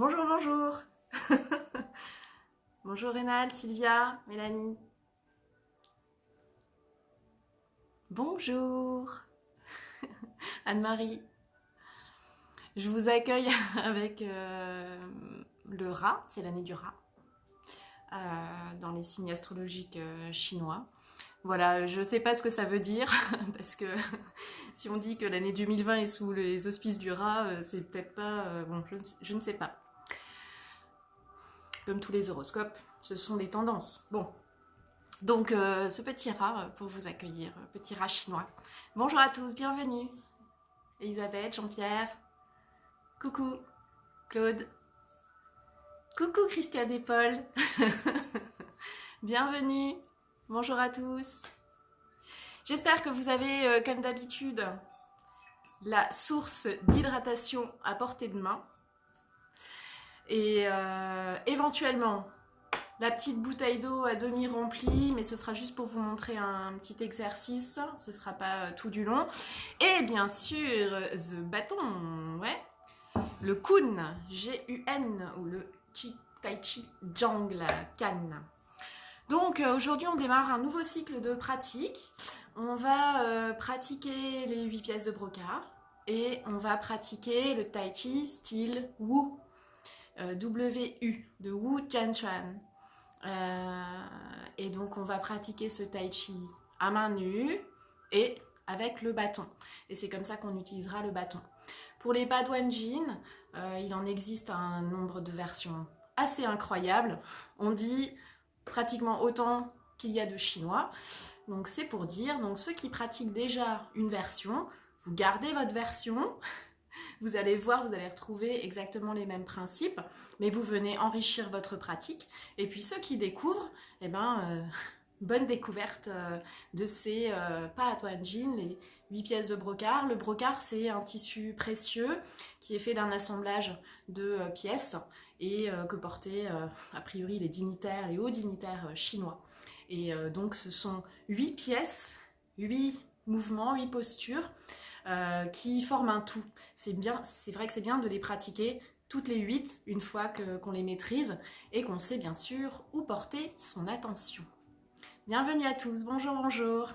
Bonjour, bonjour. Bonjour Rénal, Sylvia, Mélanie. Bonjour Anne-Marie. Je vous accueille avec le rat, c'est l'année du rat, dans les signes astrologiques chinois. Voilà, je ne sais pas ce que ça veut dire, parce que si on dit que l'année 2020 est sous les auspices du rat, c'est peut-être pas... bon, je ne sais pas. Comme tous les horoscopes, ce sont des tendances. Bon, donc ce petit rat pour vous accueillir, petit rat chinois. Bonjour à tous, bienvenue. Elisabeth, Jean-Pierre, coucou, Claude, coucou Christiane et Paul. Bienvenue, bonjour à tous. J'espère que vous avez, comme d'habitude, la source d'hydratation à portée de main. Et éventuellement, la petite bouteille d'eau à demi remplie, mais ce sera juste pour vous montrer un petit exercice, ce sera pas tout du long. Et bien sûr, the bâton, ouais, le Kun, G-U-N, ou le Tai Chi Jungle Kan. Donc aujourd'hui, on démarre un nouveau cycle de pratique. On va pratiquer les 8 pièces de brocart et on va pratiquer le Tai Chi style Wu, W-U, de Wu Jianchuan. Et donc on va pratiquer ce tai chi à main nue et avec le bâton. Et c'est comme ça qu'on utilisera le bâton. Pour les Baduanjin, il en existe un nombre de versions assez incroyable. On dit pratiquement autant qu'il y a de chinois. Donc c'est pour dire, donc ceux qui pratiquent déjà une version, vous gardez votre version. Vous allez voir, vous allez retrouver exactement les mêmes principes, mais vous venez enrichir votre pratique. Et puis ceux qui découvrent, eh ben, bonne découverte de ces Baduanjin, les 8 pièces de brocart. Le brocart, c'est un tissu précieux qui est fait d'un assemblage de pièces et que portaient a priori les dignitaires, les hauts dignitaires chinois. Et donc ce sont 8 pièces, 8 mouvements, 8 postures, qui forment un tout. C'est vrai que c'est bien de les pratiquer toutes les 8 une fois qu'on les maîtrise et qu'on sait bien sûr où porter son attention. Bienvenue à tous, bonjour, bonjour.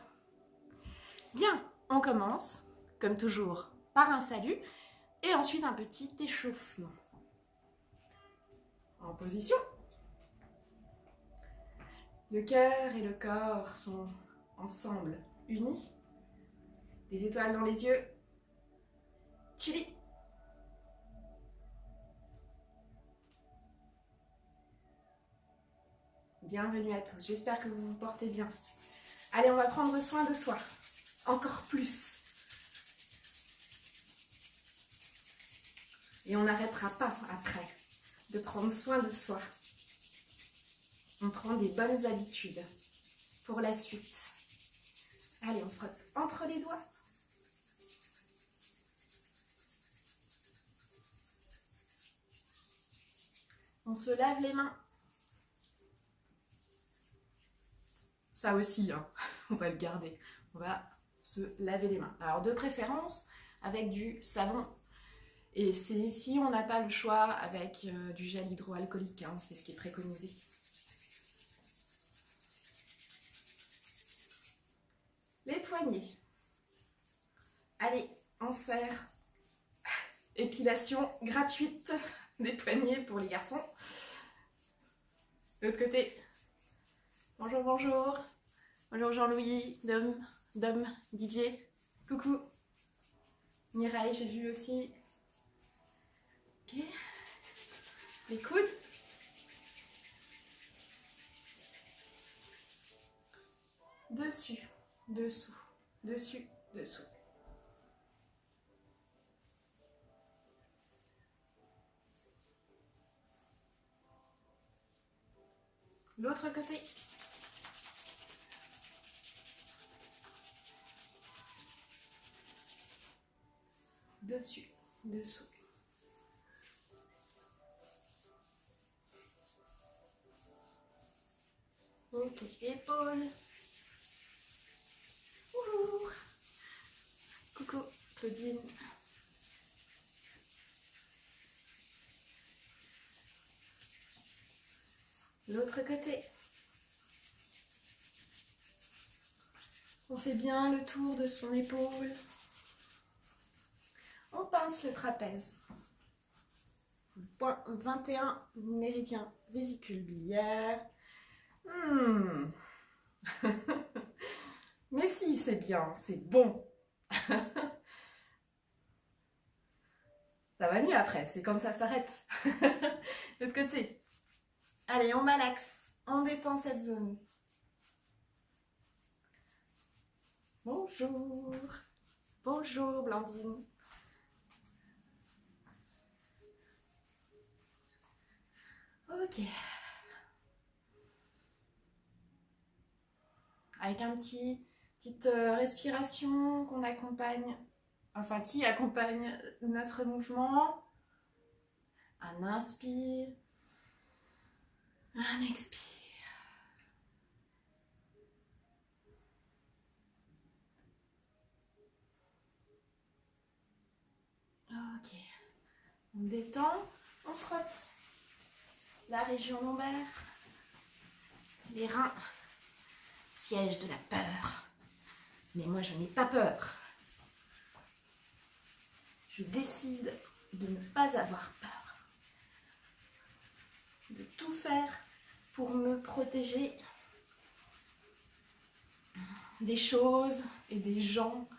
Bien, on commence, comme toujours, par un salut et ensuite un petit échauffement. En position. Le cœur et le corps sont ensemble, unis. Des étoiles dans les yeux. Chili. Bienvenue à tous, j'espère que vous vous portez bien. Allez, on va prendre soin de soi, encore plus. Et on n'arrêtera pas après de prendre soin de soi. On prend des bonnes habitudes pour la suite. Allez, on frotte entre les doigts. On se lave les mains. Ça aussi, hein, on va le garder. On va se laver les mains. Alors, de préférence, avec du savon. Et c'est si on n'a pas le choix avec du gel hydroalcoolique, hein, c'est ce qui est préconisé. Les poignets. Allez, on serre. Épilation gratuite des poignets pour les garçons. De l'autre côté. Bonjour, bonjour. Bonjour Jean-Louis, Dom, Didier. Coucou. Mireille, j'ai vu aussi. Ok. Les coudes. Dessus, dessous, dessus, dessous. L'autre côté. Dessus, dessous. Ok, épaules. Bonjour. Coucou, Claudine. L'autre côté. On fait bien le tour de son épaule. On pince le trapèze. Point 21, méridien vésicule biliaire. Mais si, c'est bien, c'est bon. Ça va mieux après, c'est quand ça s'arrête. L'autre côté. Allez, on malaxe, on détend cette zone. Bonjour. Bonjour Blandine. Ok. Avec petite respiration qu'on accompagne, enfin qui accompagne notre mouvement. Un inspire, un expire. Ok. On détend, on frotte la région lombaire, les reins, siège de la peur. Mais moi, je n'ai pas peur. Je décide de ne pas avoir peur. De tout faire pour me protéger des choses et des gens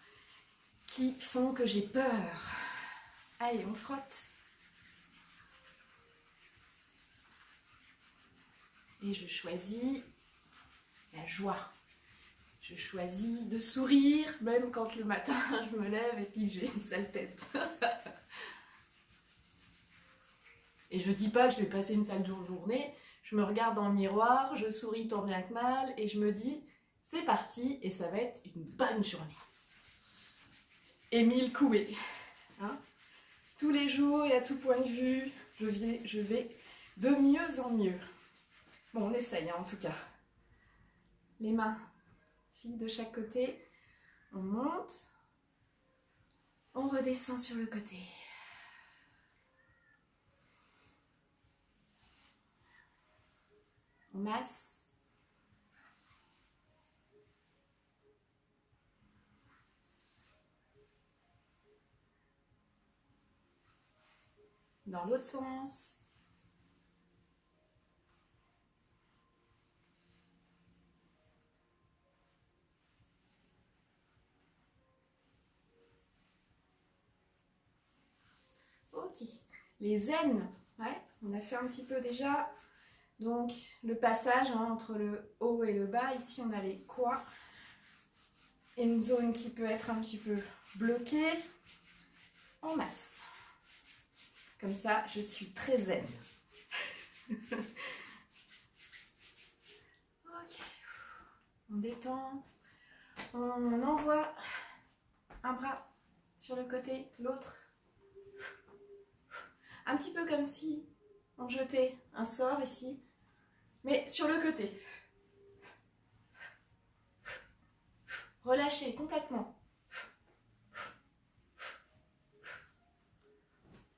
qui font que j'ai peur. Allez, on frotte. Et je choisis la joie. Je choisis de sourire, même quand le matin je me lève et puis j'ai une sale tête. Et je dis pas que je vais passer une sale journée, je me regarde dans le miroir, je souris tant bien que mal et je me dis c'est parti et ça va être une bonne journée. Émile Coué. Hein, tous les jours et à tout point de vue, je vais de mieux en mieux. Bon, on essaye hein, en tout cas. Les mains ici de chaque côté, on monte, on redescend sur le côté. On masse. Dans l'autre sens. Ok. Les zen, ouais, on a fait un petit peu déjà. Donc le passage hein, entre le haut et le bas. Ici on a les quads. Et une zone qui peut être un petit peu bloquée. En masse. Comme ça, je suis très zen. Ok. On détend. On envoie un bras sur le côté, l'autre. Un petit peu comme si on jetait un sort ici, mais sur le côté. Relâchez complètement.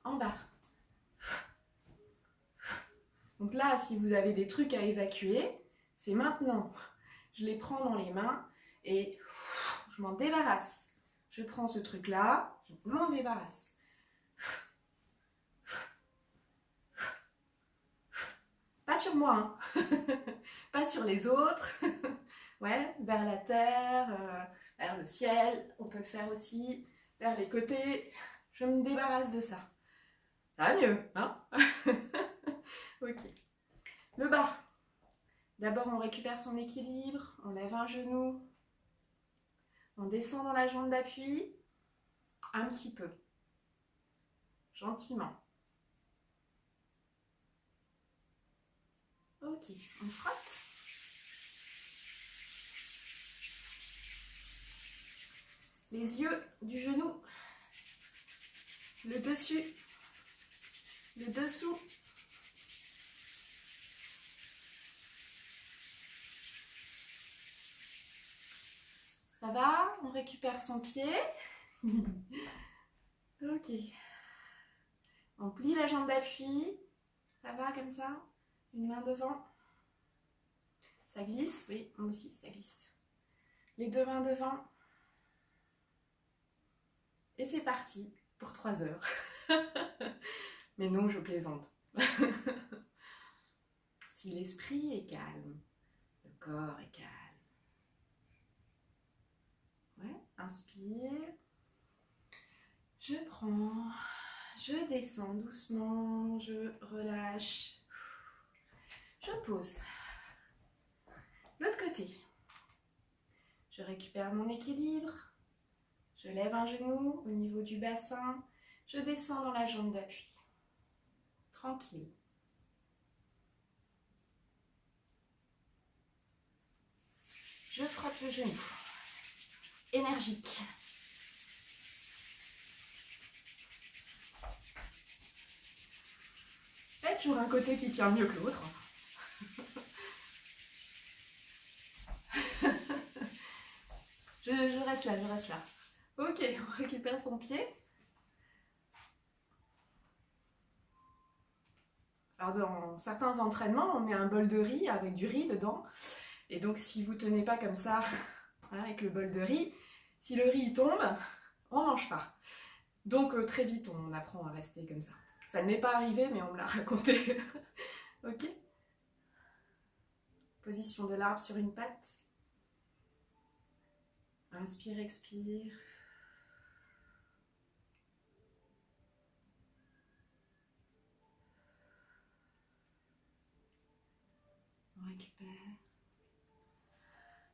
En bas. Donc là, si vous avez des trucs à évacuer, c'est maintenant. Je les prends dans les mains et je m'en débarrasse. Je prends ce truc-là, je m'en débarrasse. Pas sur moi, hein. Pas sur les autres. Ouais, vers la terre, vers le ciel, on peut le faire aussi, vers les côtés. Je me débarrasse de ça. Ça va mieux, hein? Ok. Le bas. D'abord, on récupère son équilibre, on lève un genou, on descend dans la jambe d'appui, un petit peu, gentiment. Ok, on frotte. Les yeux du genou, le dessus, le dessous. Ça va? On récupère son pied. Ok. On plie la jambe d'appui. Ça va comme ça? Une main devant. Ça glisse? Oui, moi aussi, ça glisse. Les deux mains devant. Et c'est parti pour 3 heures. Mais non, je plaisante. Si l'esprit est calme, le corps est calme. Ouais, inspire. Je prends, je descends doucement, je relâche. Je pose. L'autre côté. Je récupère mon équilibre. Je lève un genou au niveau du bassin. Je descends dans la jambe d'appui. Tranquille. Je frotte le genou. Énergique. Il y a toujours un côté qui tient mieux que l'autre. Je reste là, je reste là. Ok, on récupère son pied. Alors dans certains entraînements, on met un bol de riz avec du riz dedans. Et donc si vous ne tenez pas comme ça, hein, avec le bol de riz, si le riz tombe, on ne mange pas. Donc très vite, on apprend à rester comme ça. Ça ne m'est pas arrivé, mais on me l'a raconté. Ok. Position de l'arbre sur une patte. Inspire, expire. On récupère.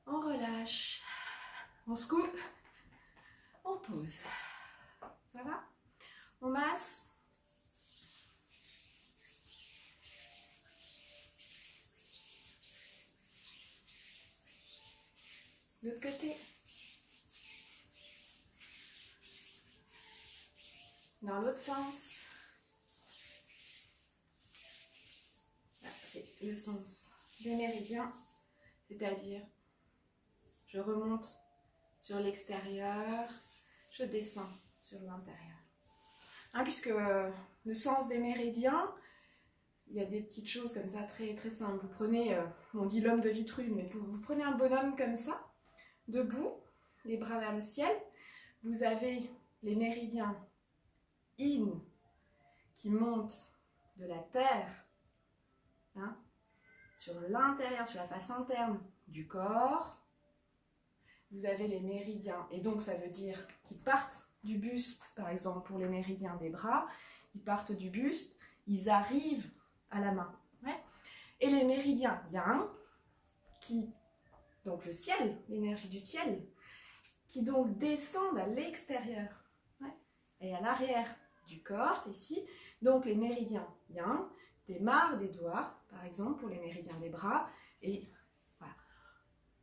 On relâche. On secoue. On pose. Ça va? On masse. L'autre côté. Dans l'autre sens. Là, c'est le sens des méridiens. C'est-à-dire, je remonte sur l'extérieur, je descends sur l'intérieur. Hein, puisque le sens des méridiens, il y a des petites choses comme ça très, très simples. Vous prenez, on dit l'homme de Vitruve, mais vous prenez un bonhomme comme ça, debout, les bras vers le ciel. Vous avez les méridiens in qui montent de la terre, hein, sur l'intérieur, sur la face interne du corps. Vous avez les méridiens, et donc ça veut dire qu'ils partent du buste, par exemple pour les méridiens des bras, ils partent du buste, ils arrivent à la main. Ouais. Et les méridiens yang, qui, donc le ciel, l'énergie du ciel, qui donc descendent à l'extérieur, ouais, et à l'arrière du corps, ici. Donc les méridiens yang démarrent des doigts, par exemple pour les méridiens des bras, et voilà.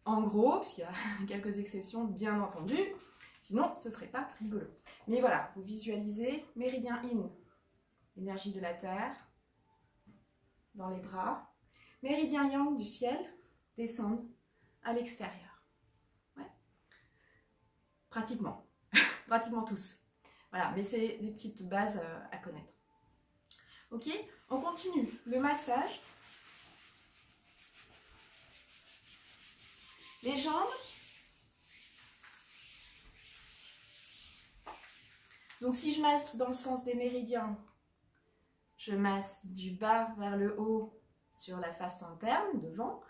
En gros, puisqu'il y a quelques exceptions bien entendu, sinon ce ne serait pas rigolo. Mais voilà, vous visualisez méridien in, énergie de la terre, dans les bras, méridien yang du ciel, descendent à l'extérieur. Ouais. Pratiquement, pratiquement tous. Voilà, mais c'est des petites bases à connaître. Ok, on continue le massage. Les jambes. Donc si je masse dans le sens des méridiens, je masse du bas vers le haut sur la face interne, devant,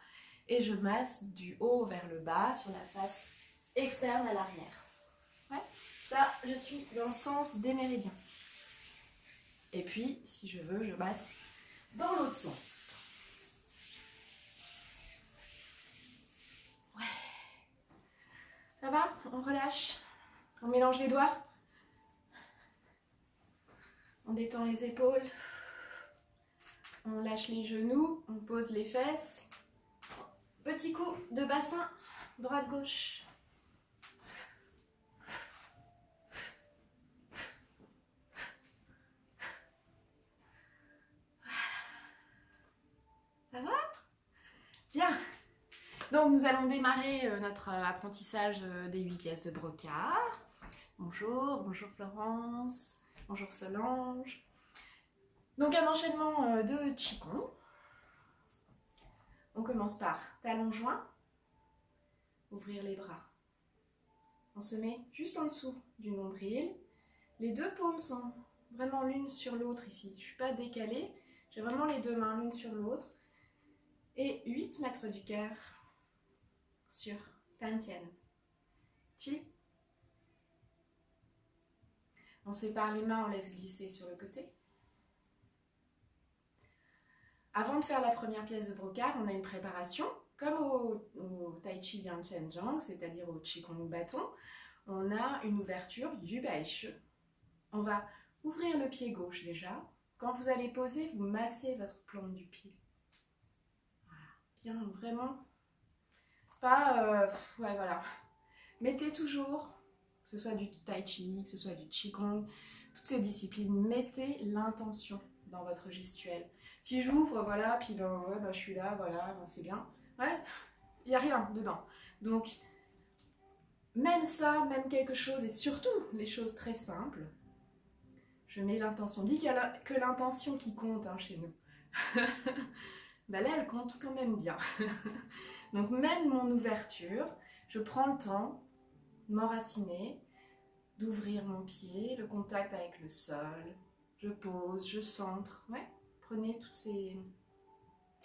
et je masse du haut vers le bas sur la face externe à l'arrière. Ouais. Ça, je suis dans le sens des méridiens. Et puis, si je veux, je masse dans l'autre sens. Ouais. Ça va? On relâche. On mélange les doigts. On détend les épaules. On lâche les genoux. On pose les fesses. Petit coup de bassin, droite-gauche. Ça va? Bien. Donc nous allons démarrer notre apprentissage des 8 pièces de brocart. Bonjour, bonjour Florence, bonjour Solange. Donc un enchaînement de Qigong. On commence par talons joints, ouvrir les bras. On se met juste en dessous du nombril. Les deux paumes sont vraiment l'une sur l'autre ici. Je ne suis pas décalée, j'ai vraiment les deux mains l'une sur l'autre. Et 8 mètres du cœur sur Tantien. Chi. On sépare les mains, on laisse glisser sur le côté. Avant de faire la première pièce de brocart, on a une préparation. Comme au Tai Chi Yan Chen Zhang, c'est-à-dire au Qigong bâton, on a une ouverture Yu Bai Shi. On va ouvrir le pied gauche déjà. Quand vous allez poser, vous massez votre plante du pied. Voilà. Bien, vraiment. Pas... ouais, voilà. Mettez toujours, que ce soit du Tai Chi, que ce soit du Qigong, toutes ces disciplines, mettez l'intention dans votre gestuelle. Si j'ouvre, voilà, puis ben, ouais, ben, je suis là, voilà, ben, c'est bien. Ouais, il n'y a rien dedans. Donc, même ça, même quelque chose, et surtout les choses très simples, je mets l'intention. Dis qu'il y a que l'intention qui compte hein, chez nous. Ben là, elle compte quand même bien. Donc, même mon ouverture, je prends le temps de m'enraciner, d'ouvrir mon pied, le contact avec le sol. Je pose, je centre. Ouais, prenez tout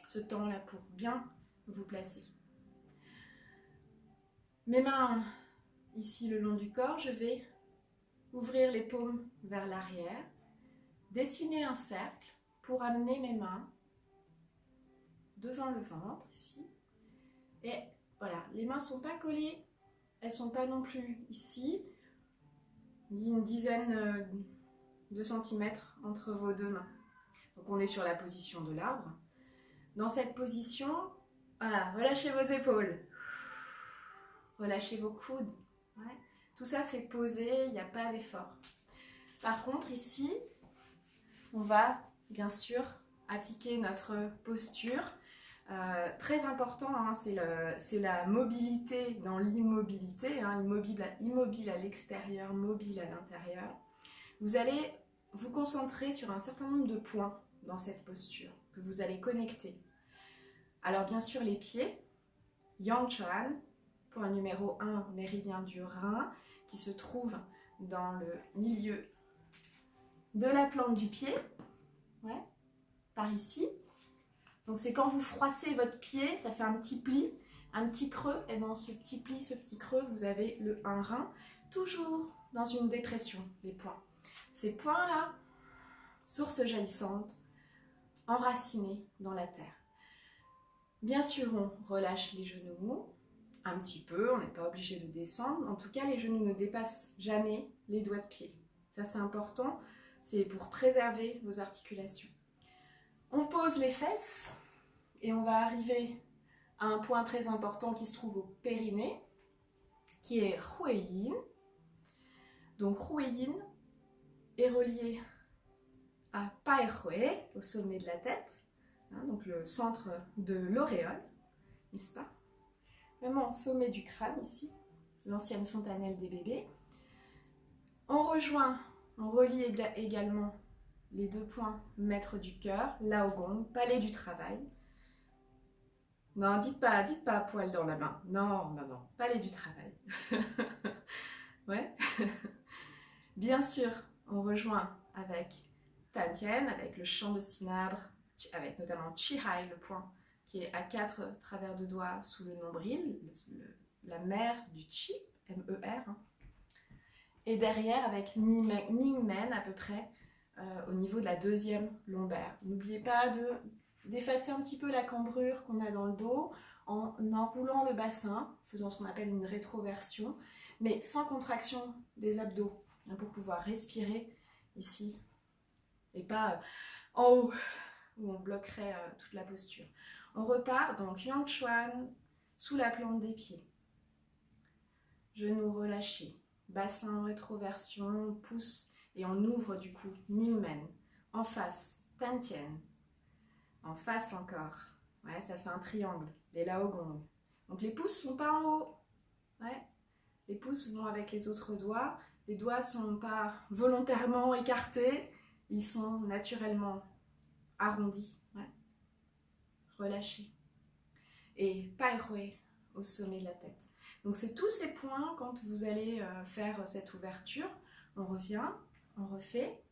ce temps-là pour bien vous placer. Mes mains ici le long du corps, je vais ouvrir les paumes vers l'arrière, dessiner un cercle pour amener mes mains devant le ventre ici. Et voilà, les mains ne sont pas collées, elles ne sont pas non plus ici, une dizaine de centimètres entre vos deux mains. Donc on est sur la position de l'arbre. Dans cette position, voilà, relâchez vos épaules, relâchez vos coudes. Ouais. Tout ça c'est posé, il n'y a pas d'effort. Par contre ici, on va bien sûr appliquer notre posture. Très important, hein, c'est la mobilité dans l'immobilité, hein, immobile à l'extérieur, mobile à l'intérieur. Vous allez vous concentrer sur un certain nombre de points dans cette posture que vous allez connecter. Alors bien sûr les pieds, Yang Chuan, point numéro 1, méridien du rein, qui se trouve dans le milieu de la plante du pied, ouais, par ici. Donc c'est quand vous froissez votre pied, ça fait un petit pli, un petit creux, et dans ce petit pli, ce petit creux, vous avez un rein, toujours dans une dépression, les points. Ces points-là, source jaillissante, enracinés dans la terre. Bien sûr, on relâche les genoux, un petit peu, on n'est pas obligé de descendre. En tout cas, les genoux ne dépassent jamais les doigts de pied. Ça, c'est important, c'est pour préserver vos articulations. On pose les fesses et on va arriver à un point très important qui se trouve au périnée, qui est Huiyin. Donc Huiyin est relié à Pai Hui, au sommet de la tête, hein, donc le centre de l'auréole, n'est-ce pas? Vraiment au sommet du crâne ici, l'ancienne fontanelle des bébés. On relie également les deux points maître du cœur, Lao Gong, palais du travail. Non, dites pas poil dans la main. Non, non, non, palais du travail. Ouais. Bien sûr, on rejoint avec Tantien, avec le chant de cinabre, avec notamment Chi-Hai, le point qui est à 4 travers de doigts sous le nombril, la mer du Chi, M-E-R. Hein. Et derrière avec Ming-Men à peu près au niveau de la deuxième lombaire. N'oubliez pas d'effacer un petit peu la cambrure qu'on a dans le dos en enroulant le bassin, faisant ce qu'on appelle une rétroversion, mais sans contraction des abdos, hein, pour pouvoir respirer ici et pas en haut où on bloquerait toute la posture. On repart donc Yang Chuan sous la plante des pieds. Genoux relâchés, bassin en rétroversion, pouce et on ouvre du coup Ming-Men. En face, Tantien. En face encore. Ouais, ça fait un triangle, les Lao Gong. Donc les pouces sont pas en haut. Ouais. Les pouces vont avec les autres doigts. Les doigts sont pas volontairement écartés. Ils sont naturellement arrondis. Ouais. Relâchés. et Paihue au sommet de la tête. Donc c'est tous ces points quand vous allez faire cette ouverture. On revient, on refait.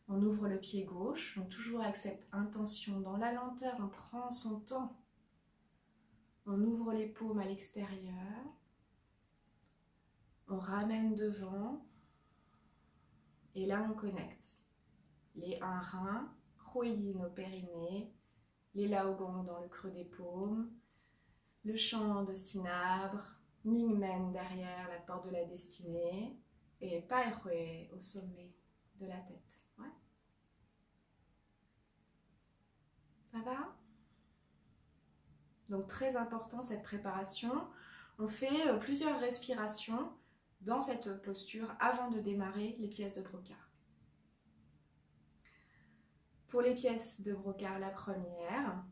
On ouvre le pied gauche, donc toujours avec cette intention. Dans la lenteur, on prend son temps. On ouvre les paumes à l'extérieur. On ramène devant. Et là, on connecte. Les 1 rein, Huiyin au périnée, les Laogong dans le creux des paumes, le chant de Cinabre, Mingmen derrière la porte de la destinée, et Paihue au sommet de la tête. Ouais. Ça va? Donc très important cette préparation. On fait plusieurs respirations dans cette posture avant de démarrer les pièces de brocart. Pour les pièces de brocart, la première,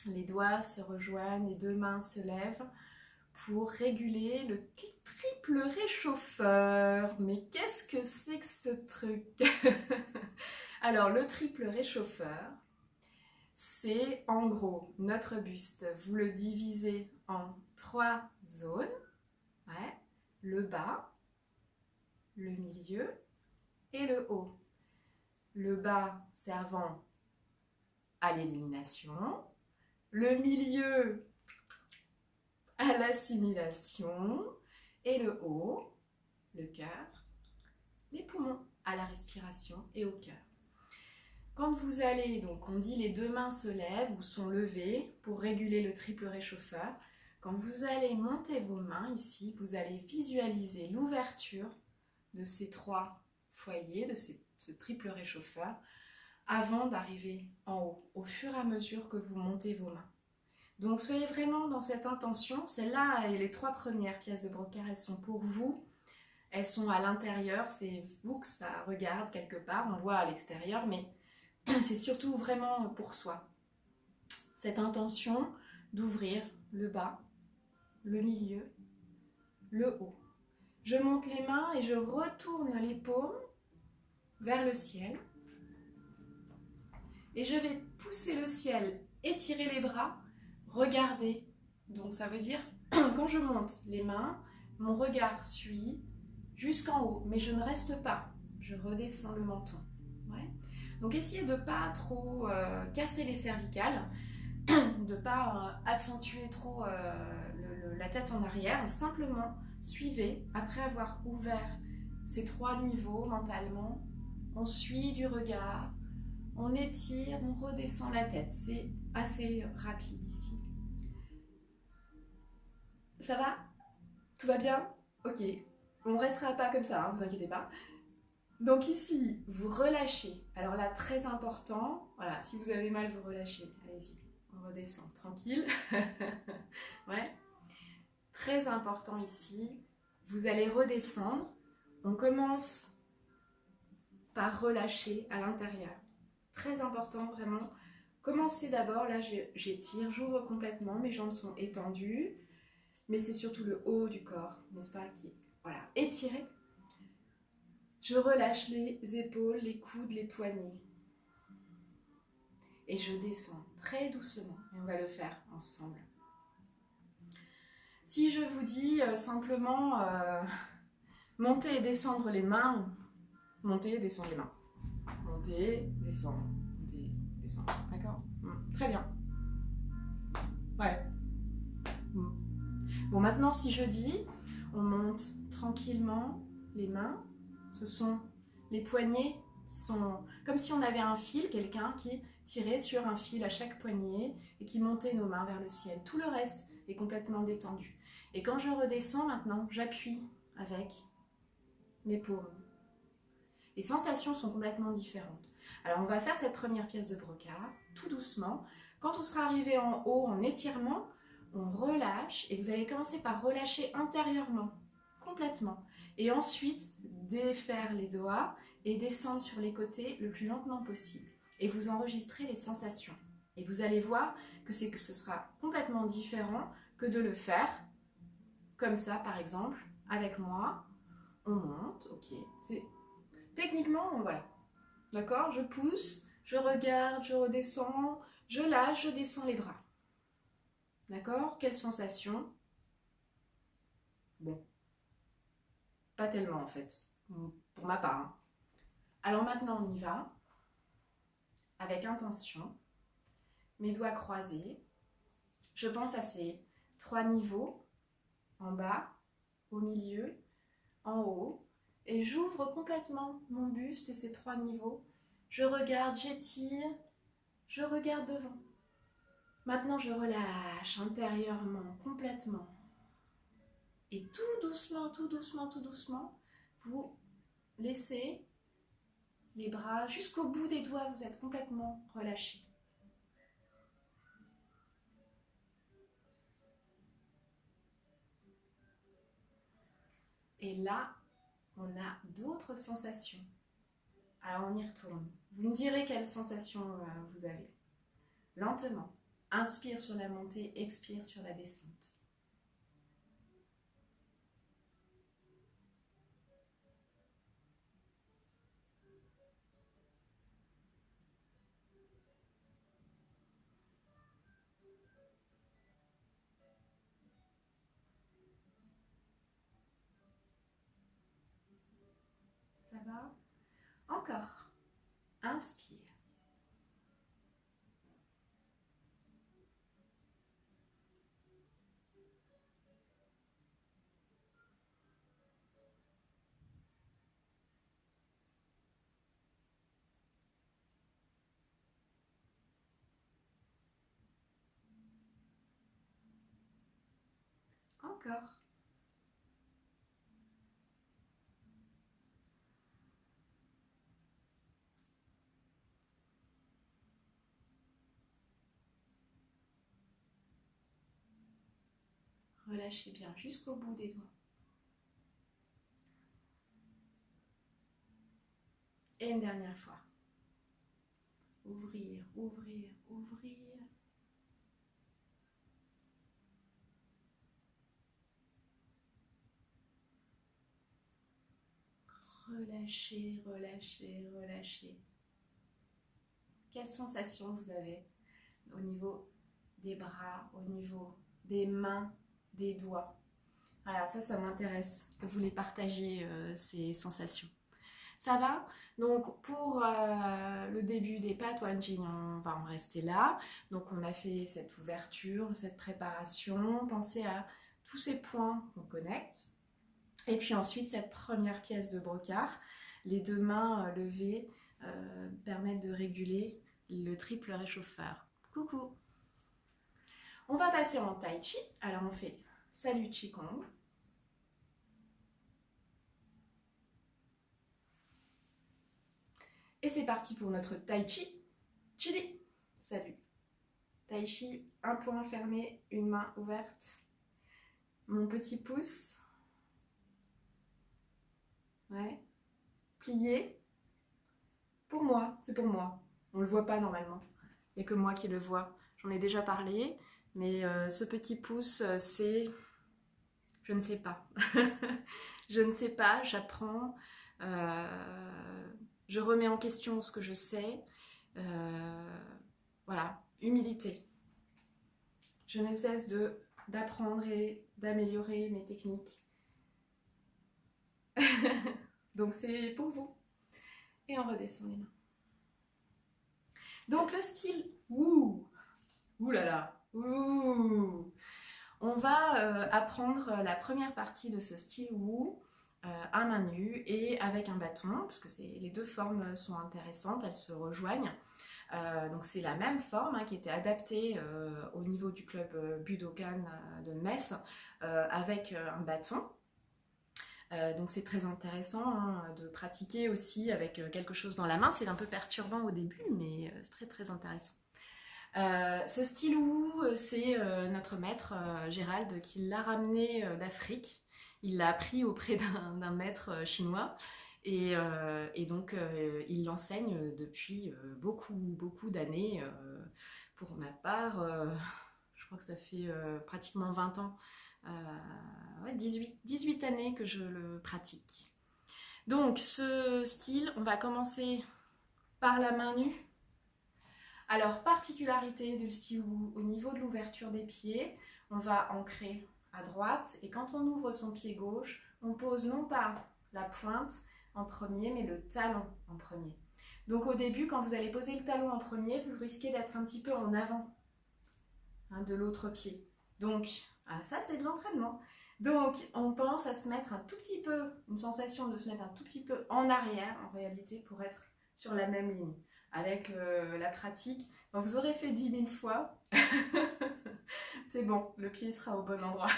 les doigts se rejoignent, les 2 mains se lèvent pour réguler le triple réchauffeur. Mais qu'est-ce que c'est que ce truc? Alors, le triple réchauffeur, c'est en gros notre buste. Vous le divisez en 3 zones. Ouais. Le bas, le milieu et le haut. Le bas servant à l'élimination, le milieu à l'assimilation et le haut, le cœur, les poumons à la respiration et au cœur. Quand vous allez, donc on dit les 2 mains se lèvent ou sont levées pour réguler le triple réchauffeur. Quand vous allez monter vos mains ici, vous allez visualiser l'ouverture de ces 3 foyers, de ce triple réchauffeur, avant d'arriver en haut, au fur et à mesure que vous montez vos mains. Donc soyez vraiment dans cette intention. Celle-là et les 3 premières pièces de brocart, elles sont pour vous. Elles sont à l'intérieur, c'est vous que ça regarde quelque part. On voit à l'extérieur, mais c'est surtout vraiment pour soi. Cette intention d'ouvrir le bas, le milieu, le haut. Je monte les mains et je retourne les paumes vers le ciel. Et je vais pousser le ciel, étirer les bras, regarder. Donc ça veut dire, quand je monte les mains, mon regard suit jusqu'en haut, mais je ne reste pas. Je redescends le menton. Ouais. Donc essayez de ne pas trop casser les cervicales, de ne pas accentuer trop la tête en arrière. Simplement suivez, après avoir ouvert ces 3 niveaux mentalement, on suit du regard, on étire, on redescend la tête. C'est assez rapide ici. Ça va? Tout va bien? Ok. On ne restera pas comme ça, hein, vous inquiétez pas. Donc ici, vous relâchez. Alors là, très important, voilà, si vous avez mal, vous relâchez. Allez-y, on redescend, tranquille. Ouais. Très important ici, vous allez redescendre. On commence par relâcher à l'intérieur. Très important, vraiment. Commencez d'abord, là j'étire, j'ouvre complètement, mes jambes sont étendues, mais c'est surtout le haut du corps, n'est-ce pas, qui est, voilà, étiré. Je relâche les épaules, les coudes, les poignets. Et je descends très doucement, et on va le faire ensemble. Si je vous dis simplement monter et descendre les mains, monter et descendre les mains. Monter, descendre, monter, descendre. D'accord? Très bien. Ouais. Bon, maintenant, si je dis, on monte tranquillement les mains. Ce sont les poignets qui sont comme si on avait un fil, quelqu'un qui tirait sur un fil à chaque poignet et qui montait nos mains vers le ciel. Tout le reste est complètement détendu. Et quand je redescends maintenant, j'appuie avec mes paumes. Les sensations sont complètement différentes. Alors on va faire cette première pièce de brocart, tout doucement. Quand on sera arrivé en haut en étirement, on relâche et vous allez commencer par relâcher intérieurement, complètement. Et ensuite, défaire les doigts et descendre sur les côtés le plus lentement possible. Et vous enregistrez les sensations. Et vous allez voir que ce sera complètement différent que de le faire comme ça, par exemple, avec moi. On monte, ok. Techniquement, voilà. D'accord? Je pousse, je regarde, je redescends, je lâche, je descends les bras. D'accord? Quelle sensation? Bon, pas tellement en fait, pour ma part. Hein. Alors maintenant, on y va, avec intention, mes doigts croisés. Je pense à ces 3 niveaux, en bas, au milieu, en haut, et j'ouvre complètement mon buste et ces 3 niveaux. Je regarde, j'étire, je regarde devant. Maintenant, je relâche intérieurement, complètement. Et tout doucement, tout doucement, tout doucement, vous laissez les bras jusqu'au bout des doigts, vous êtes complètement relâché. Et là, on a d'autres sensations. Alors, on y retourne. Vous me direz quelles sensations vous avez. Lentement. Inspire sur la montée, expire sur la descente. Ça va? Encore. Inspire. Encore. Relâchez bien jusqu'au bout des doigts. Et une dernière fois. Ouvrir, ouvrir, ouvrir. Relâchez, relâchez, relâchez. Quelle sensation vous avez au niveau des bras, au niveau des mains, des doigts? Voilà, ça m'intéresse que vous les partagiez, ces sensations. Ça va? Donc pour le début des pattes Wanjin, on va en rester là. Donc on a fait cette ouverture, cette préparation. Pensez à tous ces points qu'on connecte. Et puis ensuite cette première pièce de brocart. Les 2 mains levées permettent de réguler le triple réchauffeur. Coucou! On va passer en tai chi. Alors on fait salut Qigong. Et c'est parti pour notre tai chi. Chili. Salut. Tai chi, un poing fermé, une main ouverte. Mon petit pouce. Ouais. Plié. Pour moi, c'est pour moi. On ne le voit pas normalement. Il n'y a que moi qui le vois. J'en ai déjà parlé. Mais ce petit pouce, c'est... Je ne sais pas. Je ne sais pas, j'apprends. Je remets en question ce que je sais. Voilà, humilité. Je ne cesse d'apprendre et d'améliorer mes techniques. Donc c'est pour vous. Et on redescend les mains. Donc le style ouh, ouh là là, ouh. On va apprendre la première partie de ce style Wu à main nue et avec un bâton, parce que les 2 formes sont intéressantes, elles se rejoignent. Donc c'est la même forme qui était adaptée au niveau du club Budokan de Metz avec un bâton. Donc c'est très intéressant de pratiquer aussi avec quelque chose dans la main. C'est un peu perturbant au début, mais c'est très très intéressant. Ce style Wu, c'est notre maître Gérald qui l'a ramené d'Afrique. Il l'a appris auprès d'un maître chinois et donc il l'enseigne depuis beaucoup d'années. Pour ma part, je crois que ça fait pratiquement 20 ans, ouais, 18 années que je le pratique. Donc ce style, on va commencer par la main nue. Alors, particularité du style Wu, au niveau de l'ouverture des pieds, on va ancrer à droite et quand on ouvre son pied gauche, on pose non pas la pointe en premier, mais le talon en premier. Donc au début, quand vous allez poser le talon en premier, vous risquez d'être un petit peu en avant de l'autre pied. Donc, ça c'est de l'entraînement. Donc, on pense à se mettre un tout petit peu, une sensation de se mettre un tout petit peu en arrière, en réalité, pour être sur la même ligne. Avec la pratique, bon, vous aurez fait 10 000 fois, c'est bon, le pied sera au bon endroit.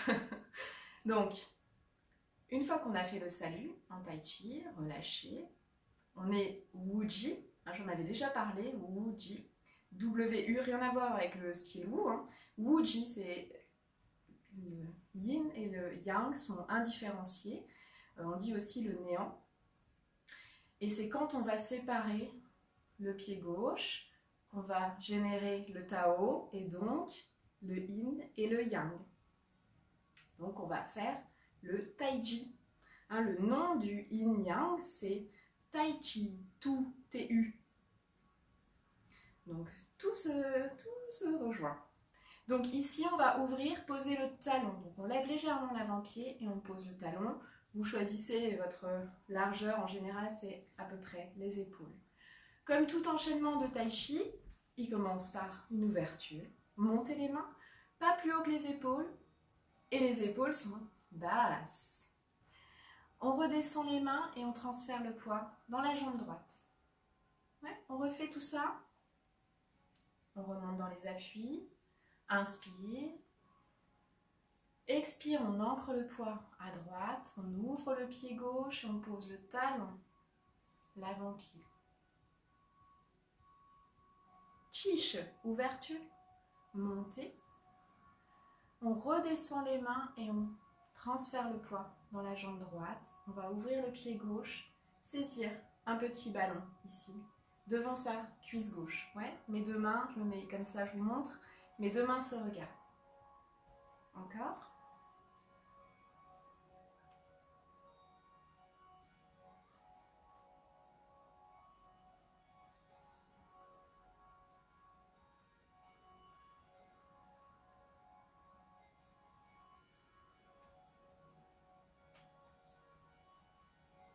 Donc, une fois qu'on a fait le salut en tai chi, relâché, on est Wuji, j'en avais déjà parlé, Wuji, W-U, rien à voir avec le style Wu. Wuji, c'est le yin et le yang sont indifférenciés. On dit aussi le néant. Et c'est quand on va séparer le pied gauche qu'on va générer le Tao et donc le yin et le yang. Donc on va faire le Tai Chi. Le nom du yin yang c'est Tai Chi, tout, T-U. Donc tout se rejoint. Donc ici on va ouvrir, poser le talon. Donc on lève légèrement l'avant-pied et on pose le talon. Vous choisissez votre largeur, en général c'est à peu près les épaules. Comme tout enchaînement de tai chi, il commence par une ouverture. Montez les mains, pas plus haut que les épaules. Et les épaules sont basses. On redescend les mains et on transfère le poids dans la jambe droite. Ouais, on refait tout ça. On remonte dans les appuis. Inspire. Expire, on ancre le poids à droite. On ouvre le pied gauche et on pose le talon, l'avant-pied. Chiche, ouverture. Montée. On redescend les mains et on transfère le poids dans la jambe droite. On va ouvrir le pied gauche, saisir un petit ballon ici, devant sa cuisse gauche. Ouais, mes deux mains, je me mets comme ça, je vous montre, mes deux mains se regardent. Encore.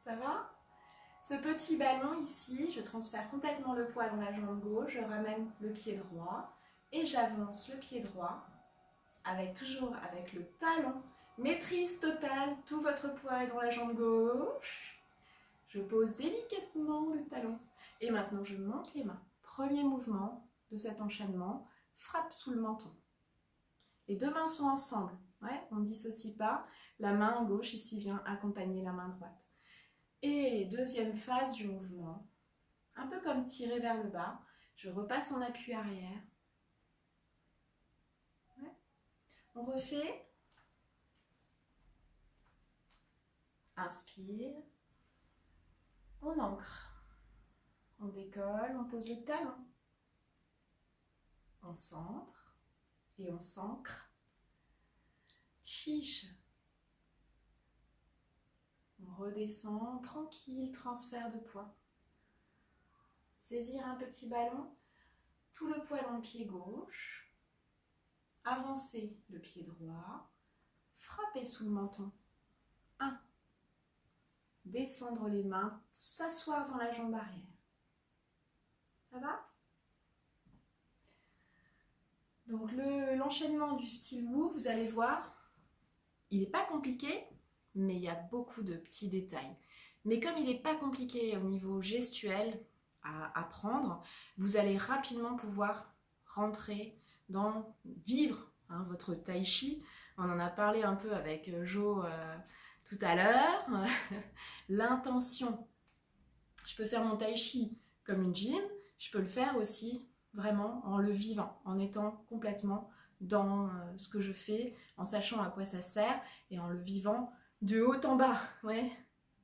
Ça va? Ce petit ballon ici, je transfère complètement le poids dans la jambe gauche, je ramène le pied droit et j'avance le pied droit toujours avec le talon. Maîtrise totale, tout votre poids est dans la jambe gauche. Je pose délicatement le talon et maintenant je monte les mains. Premier mouvement de cet enchaînement, frappe sous le menton. Les deux mains sont ensemble, ouais, on ne dissocie pas. La main gauche ici vient accompagner la main droite. Et deuxième phase du mouvement, un peu comme tirer vers le bas, je repasse en appui arrière. Ouais. On refait. Inspire. On ancre. On décolle, on pose le talon. On centre et on s'ancre. Chiche. On redescend, tranquille, transfert de poids. Saisir un petit ballon, tout le poids dans le pied gauche. Avancer le pied droit. Frapper sous le menton. 1. Descendre les mains, s'asseoir dans la jambe arrière. Ça va? Donc l'enchaînement du style Wu, vous allez voir, il n'est pas compliqué, mais il y a beaucoup de petits détails. Mais comme il n'est pas compliqué au niveau gestuel à apprendre, vous allez rapidement pouvoir rentrer vivre votre tai chi. On en a parlé un peu avec Jo tout à l'heure. L'intention. Je peux faire mon tai chi comme une gym, je peux le faire aussi vraiment en le vivant, en étant complètement dans ce que je fais, en sachant à quoi ça sert et en le vivant de haut en bas, ouais,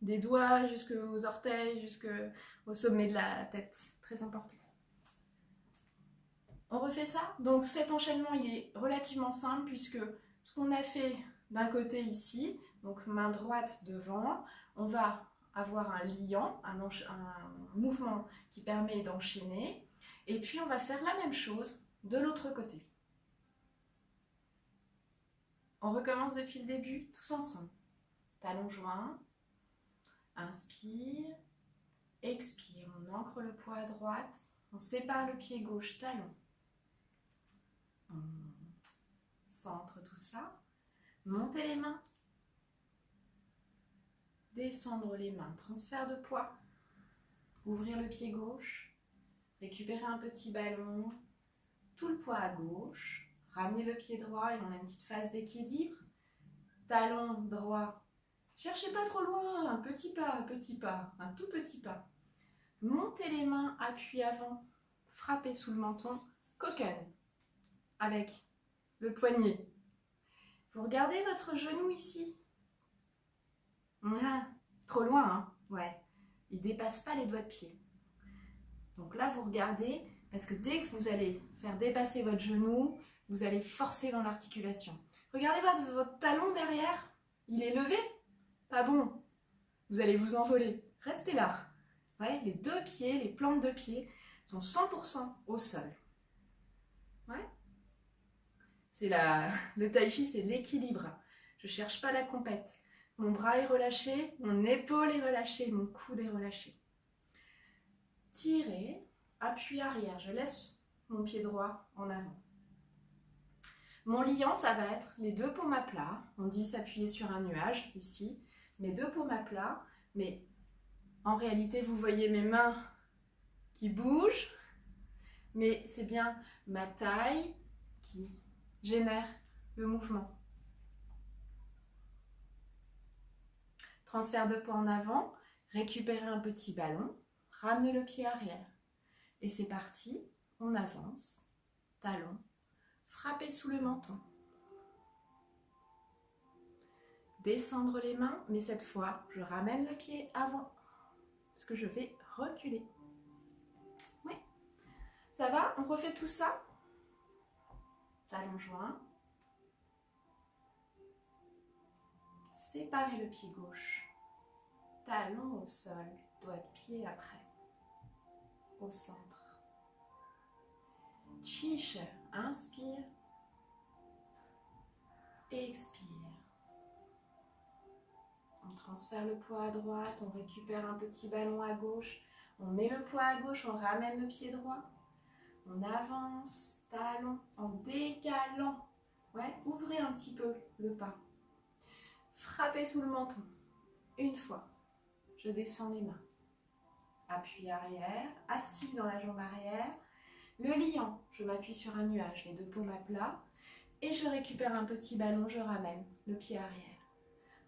des doigts jusqu'aux orteils, jusqu'au sommet de la tête, très important. On refait ça. Donc cet enchaînement il est relativement simple puisque ce qu'on a fait d'un côté ici, donc main droite devant, on va avoir un liant, un mouvement qui permet d'enchaîner. Et puis on va faire la même chose de l'autre côté. On recommence depuis le début, tous ensemble. Talons joints, inspire, expire, on ancre le poids à droite, on sépare le pied gauche, talon. On centre tout ça, montez les mains, descendre les mains, transfert de poids, ouvrir le pied gauche, récupérer un petit ballon, tout le poids à gauche, ramener le pied droit et on a une petite phase d'équilibre, talon droit, cherchez pas trop loin, un petit pas, un tout petit pas, montez les mains, appui avant, frappez sous le menton, coquin, avec le poignet. Vous regardez votre genou ici. Ah, trop loin, hein? Ouais. Il ne dépasse pas les doigts de pied. Donc là, vous regardez, parce que dès que vous allez faire dépasser votre genou, vous allez forcer dans l'articulation. Regardez votre talon derrière. Il est levé? Pas bon. Vous allez vous envoler. Restez là. Ouais, les deux pieds, les plantes de pied sont 100% au sol. Ouais. Le tai chi, c'est l'équilibre. Je ne cherche pas la compète. Mon bras est relâché, mon épaule est relâchée, mon coude est relâché. Tirez, appui arrière. Je laisse mon pied droit en avant. Mon liant, ça va être les deux paumes à plat. On dit s'appuyer sur un nuage, ici. Mes deux paumes à plat. Mais en réalité, vous voyez mes mains qui bougent. Mais c'est bien ma taille qui génère le mouvement. Transfert de poids en avant, récupérez un petit ballon, ramenez le pied arrière. Et c'est parti, on avance, talon, frappez sous le menton. Descendre les mains, mais cette fois, je ramène le pied avant, parce que je vais reculer. Oui, ça va? On refait tout ça? Talon joint. Séparez le pied gauche. Talon au sol, doigt de pied après. Au centre. Chiche, inspire. Expire. On transfère le poids à droite, on récupère un petit ballon à gauche. On met le poids à gauche, on ramène le pied droit. On avance, talon, en décalant. Ouais, ouvrez un petit peu le pas. Frappez sous le menton. Une fois. Je descends les mains. Appui arrière, assis dans la jambe arrière. Le liant, je m'appuie sur un nuage, les deux paumes à plat. Et je récupère un petit ballon, je ramène le pied arrière.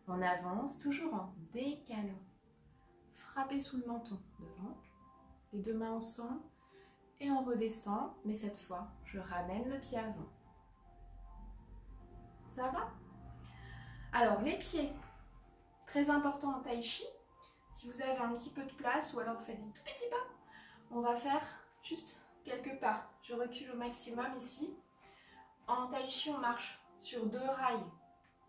On avance, toujours en décalant. Frappez sous le menton, devant. Les deux mains ensemble. Et on redescend, mais cette fois, je ramène le pied avant. Ça va? Alors, les pieds, très important en tai chi. Si vous avez un petit peu de place ou alors vous faites des tout petits pas, on va faire juste quelques pas. Je recule au maximum ici. En tai chi, on marche sur deux rails.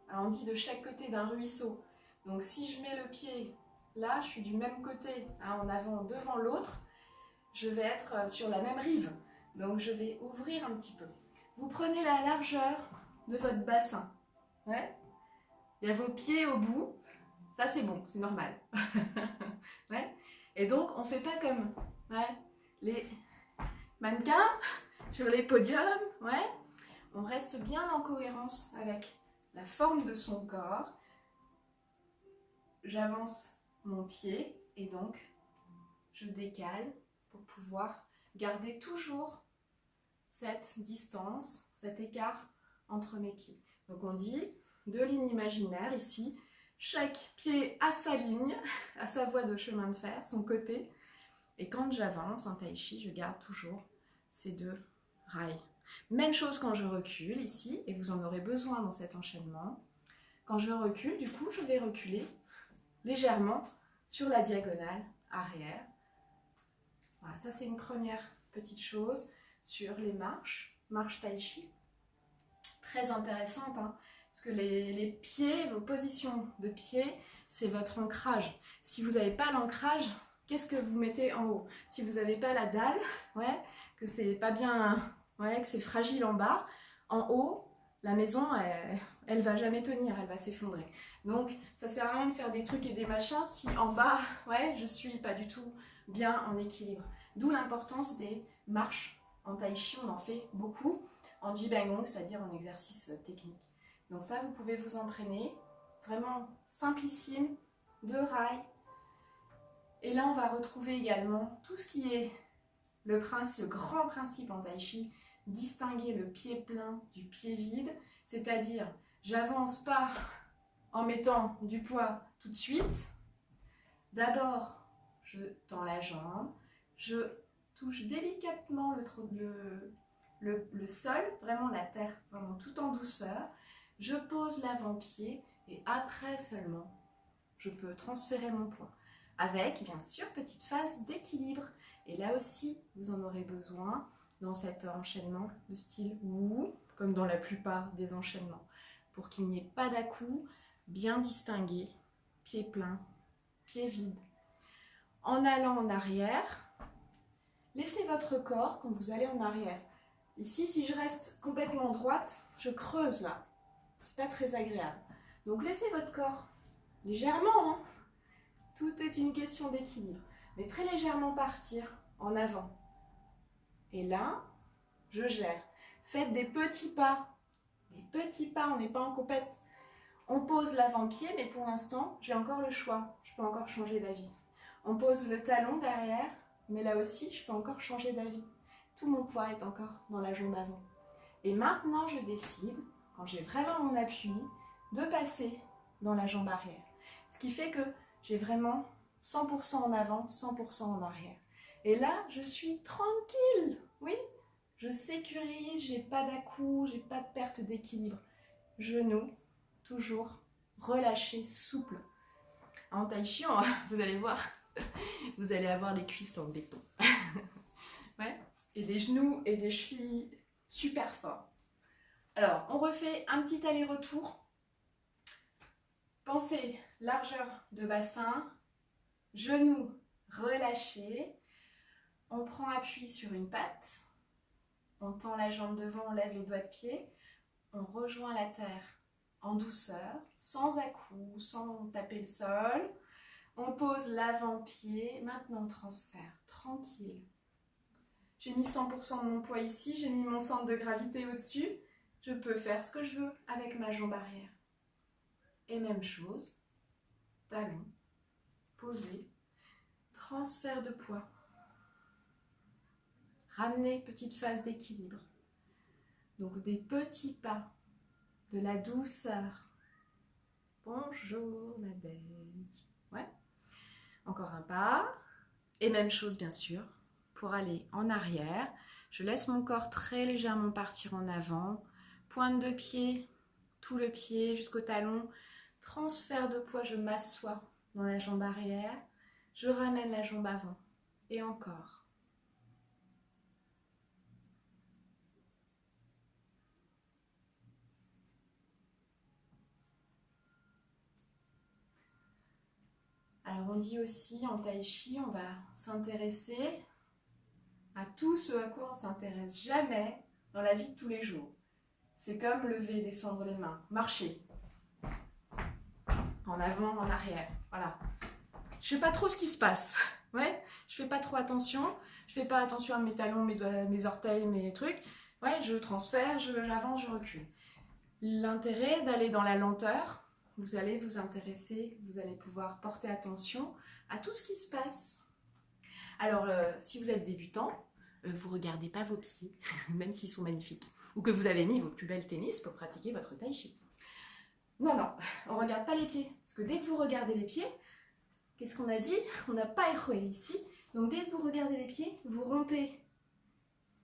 Alors, on dit de chaque côté d'un ruisseau. Donc, si je mets le pied là, je suis du même côté, hein, en avant, devant l'autre. Je vais être sur la même rive, donc je vais ouvrir un petit peu. Vous prenez la largeur de votre bassin. Ouais. Il y a vos pieds au bout, ça c'est bon, c'est normal. Ouais. Et donc on ne fait pas comme les mannequins sur les podiums. Ouais. On reste bien en cohérence avec la forme de son corps. J'avance mon pied et donc je décale. Pour pouvoir garder toujours cette distance, cet écart entre mes pieds. Donc on dit deux lignes imaginaires ici, chaque pied a sa ligne, a sa voie de chemin de fer, son côté. Et quand j'avance en tai chi, je garde toujours ces deux rails. Même chose quand je recule ici, et vous en aurez besoin dans cet enchaînement. Quand je recule, du coup, je vais reculer légèrement sur la diagonale arrière. Voilà, ça c'est une première petite chose sur les marches tai chi. Très intéressante, hein, parce que les pieds, vos positions de pied, c'est votre ancrage. Si vous n'avez pas l'ancrage, qu'est-ce que vous mettez en haut? Si vous n'avez pas la dalle, ouais, que c'est pas bien, ouais, que c'est fragile en bas, en haut, la maison, elle va jamais tenir, elle va s'effondrer. Donc, ça sert à rien de faire des trucs et des machins si en bas, ouais, je suis pas du tout bien en équilibre. D'où l'importance des marches. En tai chi, on en fait beaucoup. En jibangong, c'est-à-dire en exercice technique. Donc ça, vous pouvez vous entraîner. Vraiment simplissime, 2 rails. Et là, on va retrouver également tout ce qui est le grand principe en tai chi, distinguer le pied plein du pied vide, c'est-à-dire j'avance pas en mettant du poids tout de suite. D'abord, je tends la jambe, je touche délicatement le sol, vraiment la terre, vraiment tout en douceur. Je pose l'avant-pied et après seulement, je peux transférer mon poids. Avec, bien sûr, petite phase d'équilibre. Et là aussi, vous en aurez besoin dans cet enchaînement de style Wu, comme dans la plupart des enchaînements, pour qu'il n'y ait pas d'à-coups, bien distingué, pied plein, pied vide. En allant en arrière, laissez votre corps quand vous allez en arrière. Ici, si je reste complètement droite, je creuse là. C'est pas très agréable. Donc laissez votre corps légèrement, hein. Tout est une question d'équilibre, mais très légèrement partir en avant. Et là, je gère. Faites des petits pas. Des petits pas, on n'est pas en compète. On pose l'avant-pied, mais pour l'instant, j'ai encore le choix. Je peux encore changer d'avis. On pose le talon derrière, mais là aussi, je peux encore changer d'avis. Tout mon poids est encore dans la jambe avant. Et maintenant, je décide, quand j'ai vraiment mon appui, de passer dans la jambe arrière. Ce qui fait que j'ai vraiment 100% en avant, 100% en arrière. Et là, je suis tranquille. Oui, je sécurise, j'ai pas d'à-coups, j'ai pas de perte d'équilibre. Genoux, toujours relâché, souple. En tai chi, vous allez voir, vous allez avoir des cuisses en béton. Ouais. Et des genoux et des chevilles super forts. Alors, on refait un petit aller-retour. Pensez largeur de bassin, genoux relâchés. On prend appui sur une patte. On tend la jambe devant, on lève les doigts de pied. On rejoint la terre en douceur, sans à-coups, sans taper le sol. On pose l'avant-pied. Maintenant, on transfère tranquille. J'ai mis 100% de mon poids ici, j'ai mis mon centre de gravité au-dessus. Je peux faire ce que je veux avec ma jambe arrière. Et même chose, talon, posé, transfert de poids. Ramener, petite phase d'équilibre. Donc des petits pas, de la douceur. Bonjour Nadège. Ouais. Encore un pas. Et même chose bien sûr, pour aller en arrière. Je laisse mon corps très légèrement partir en avant. Pointe de pied, tout le pied jusqu'au talon. Transfert de poids, je m'assois dans la jambe arrière. Je ramène la jambe avant. Et encore. Alors on dit aussi en tai chi, on va s'intéresser à tout ce à quoi on ne s'intéresse jamais dans la vie de tous les jours. C'est comme lever et descendre les mains, marcher. En avant, en arrière, voilà. Je ne sais pas trop ce qui se passe. Ouais, je fais pas trop attention. Je fais pas attention à mes talons, mes doigts, mes orteils, mes trucs. Ouais, je transfère, j'avance, je recule. L'intérêt d'aller dans la lenteur, vous allez vous intéresser, vous allez pouvoir porter attention à tout ce qui se passe. Alors, si vous êtes débutant, vous ne regardez pas vos pieds, même s'ils sont magnifiques. Ou que vous avez mis vos plus belles tennis pour pratiquer votre tai chi. Non, non, on ne regarde pas les pieds. Parce que dès que vous regardez les pieds, qu'est-ce qu'on a dit? On n'a pas échoué ici. Donc dès que vous regardez les pieds, vous rompez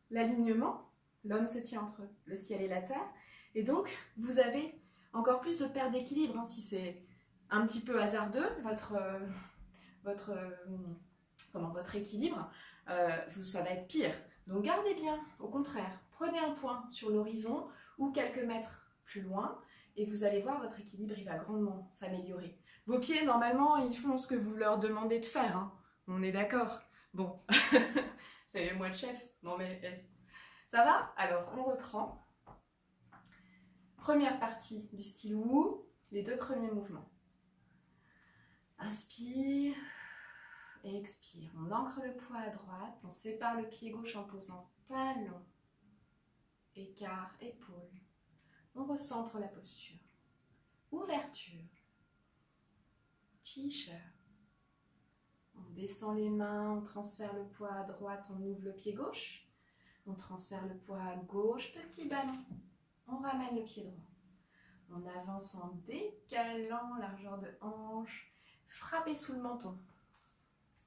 l'alignement. L'homme se tient entre le ciel et la terre. Et donc, vous avez encore plus de perte d'équilibre. Hein, si c'est un petit peu hasardeux, votre équilibre, ça va être pire. Donc gardez bien, au contraire, prenez un point sur l'horizon ou quelques mètres plus loin et vous allez voir, votre équilibre il va grandement s'améliorer. Vos pieds, normalement, ils font ce que vous leur demandez de faire. Hein. On est d'accord? Bon, c'est moi le chef. Non mais, ça va? Alors, on reprend. Première partie du stylo, les 2 premiers mouvements. Inspire, expire. On ancre le poids à droite, on sépare le pied gauche en posant talon, écart, épaule. On recentre la posture. Ouverture, t-shirt. On descend les mains, on transfère le poids à droite, on ouvre le pied gauche. On transfère le poids à gauche, petit ballon. On ramène le pied droit. On avance en décalant, largeur de hanche. Frappez sous le menton.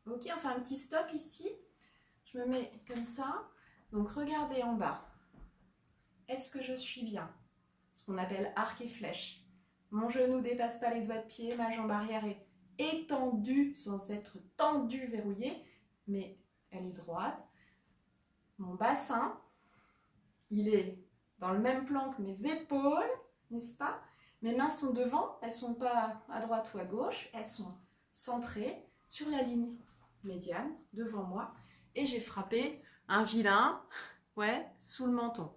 Ok, on fait un petit stop ici. Je me mets comme ça. Donc regardez en bas. Est-ce que je suis bien? Ce qu'on appelle arc et flèche. Mon genou ne dépasse pas les doigts de pied, ma jambe arrière est étendue sans être tendue, verrouillée, mais elle est droite. Mon bassin, il est dans le même plan que mes épaules, n'est-ce pas? Mes mains sont devant, elles ne sont pas à droite ou à gauche, elles sont centrées sur la ligne médiane devant moi. Et j'ai frappé un vilain, ouais, sous le menton.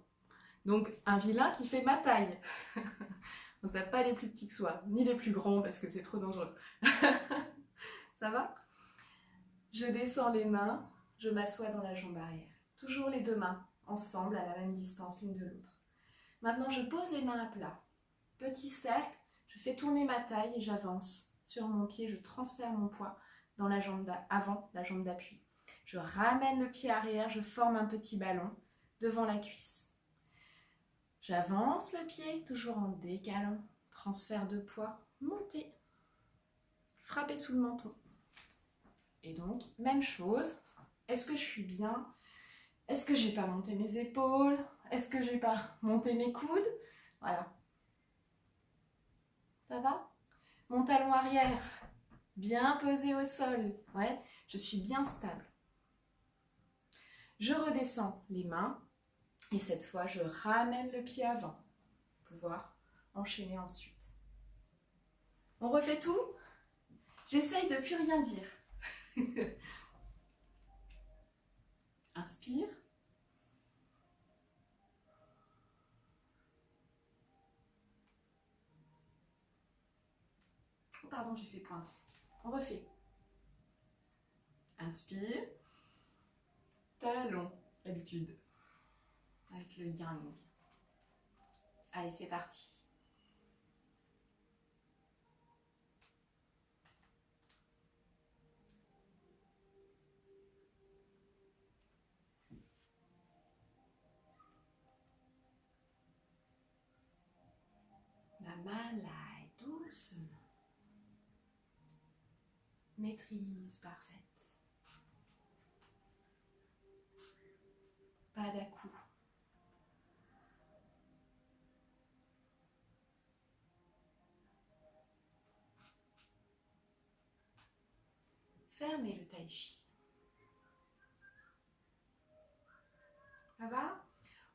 Donc un vilain qui fait ma taille. On ne tape pas les plus petits que soi, ni les plus grands parce que c'est trop dangereux. Ça va? Je descends les mains, je m'assois dans la jambe arrière. Toujours les 2 mains ensemble à la même distance l'une de l'autre. Maintenant, je pose les mains à plat. Petit cercle, je fais tourner ma taille et j'avance. Sur mon pied, je transfère mon poids dans la jambe avant la jambe d'appui. Je ramène le pied arrière, je forme un petit ballon devant la cuisse. J'avance le pied, toujours en décalant. Transfert de poids, montez. Frappez sous le menton. Et donc, même chose. Est-ce que je suis bien? Est-ce que j'ai pas monté mes épaules? Est-ce que j'ai pas monté mes coudes? Voilà. Ça va? Mon talon arrière, bien posé au sol. Ouais, je suis bien stable. Je redescends les mains. Et cette fois, je ramène le pied avant pour pouvoir enchaîner ensuite. On refait tout? J'essaye de plus rien dire. Inspire. Oh, pardon, j'ai fait pointe. On refait. Inspire. Talon, d'habitude. Avec le yang. Allez, c'est parti. La malai, doucement. Maîtrise parfaite. Pas d'à-coup. Fermez le tai chi. Ça va?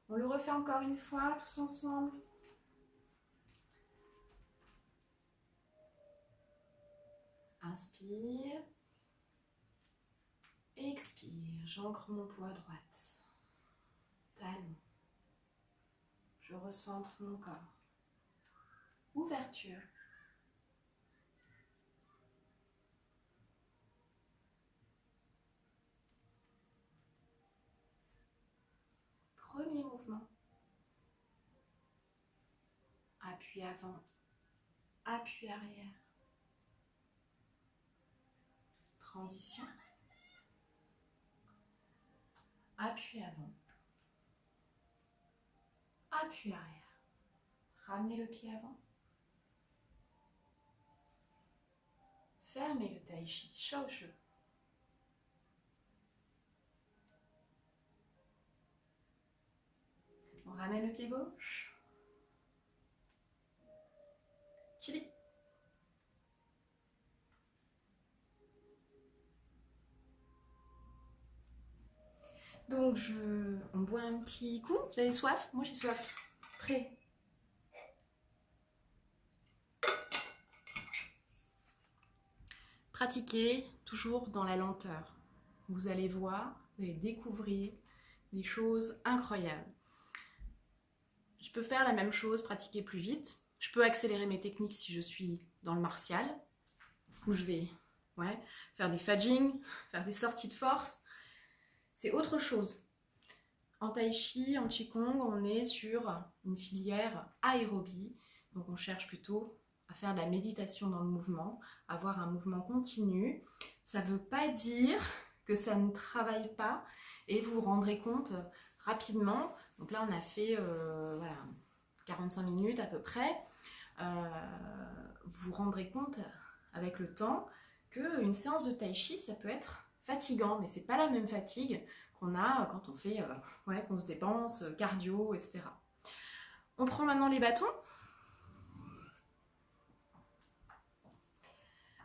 On le refait encore une fois, tous ensemble. Inspire. Expire. J'ancre mon poids à droite. Talon. Je recentre mon corps. Ouverture. Premier mouvement. Appui avant. Appui arrière. Transition. Appui avant. Appui arrière. Ramenez le pied avant. Fermez le tai chi. Shou Shu. On ramène le pied gauche. Chili. Donc, on boit un petit coup. Vous avez soif? Moi, j'ai soif. Très. Pratiquez toujours dans la lenteur. Vous allez voir, vous allez découvrir des choses incroyables. Je peux faire la même chose, pratiquer plus vite. Je peux accélérer mes techniques si je suis dans le martial, où je vais faire des fadjing, faire des sorties de force. C'est autre chose. En tai chi, en qigong, on est sur une filière aérobie. Donc on cherche plutôt à faire de la méditation dans le mouvement, avoir un mouvement continu. Ça ne veut pas dire que ça ne travaille pas et vous vous rendrez compte rapidement. Donc là, on a fait 45 minutes à peu près. Vous vous rendrez compte avec le temps qu'une séance de tai chi, ça peut être fatigant, mais c'est pas la même fatigue qu'on a quand on fait, qu'on se dépense, cardio, etc. On prend maintenant les bâtons.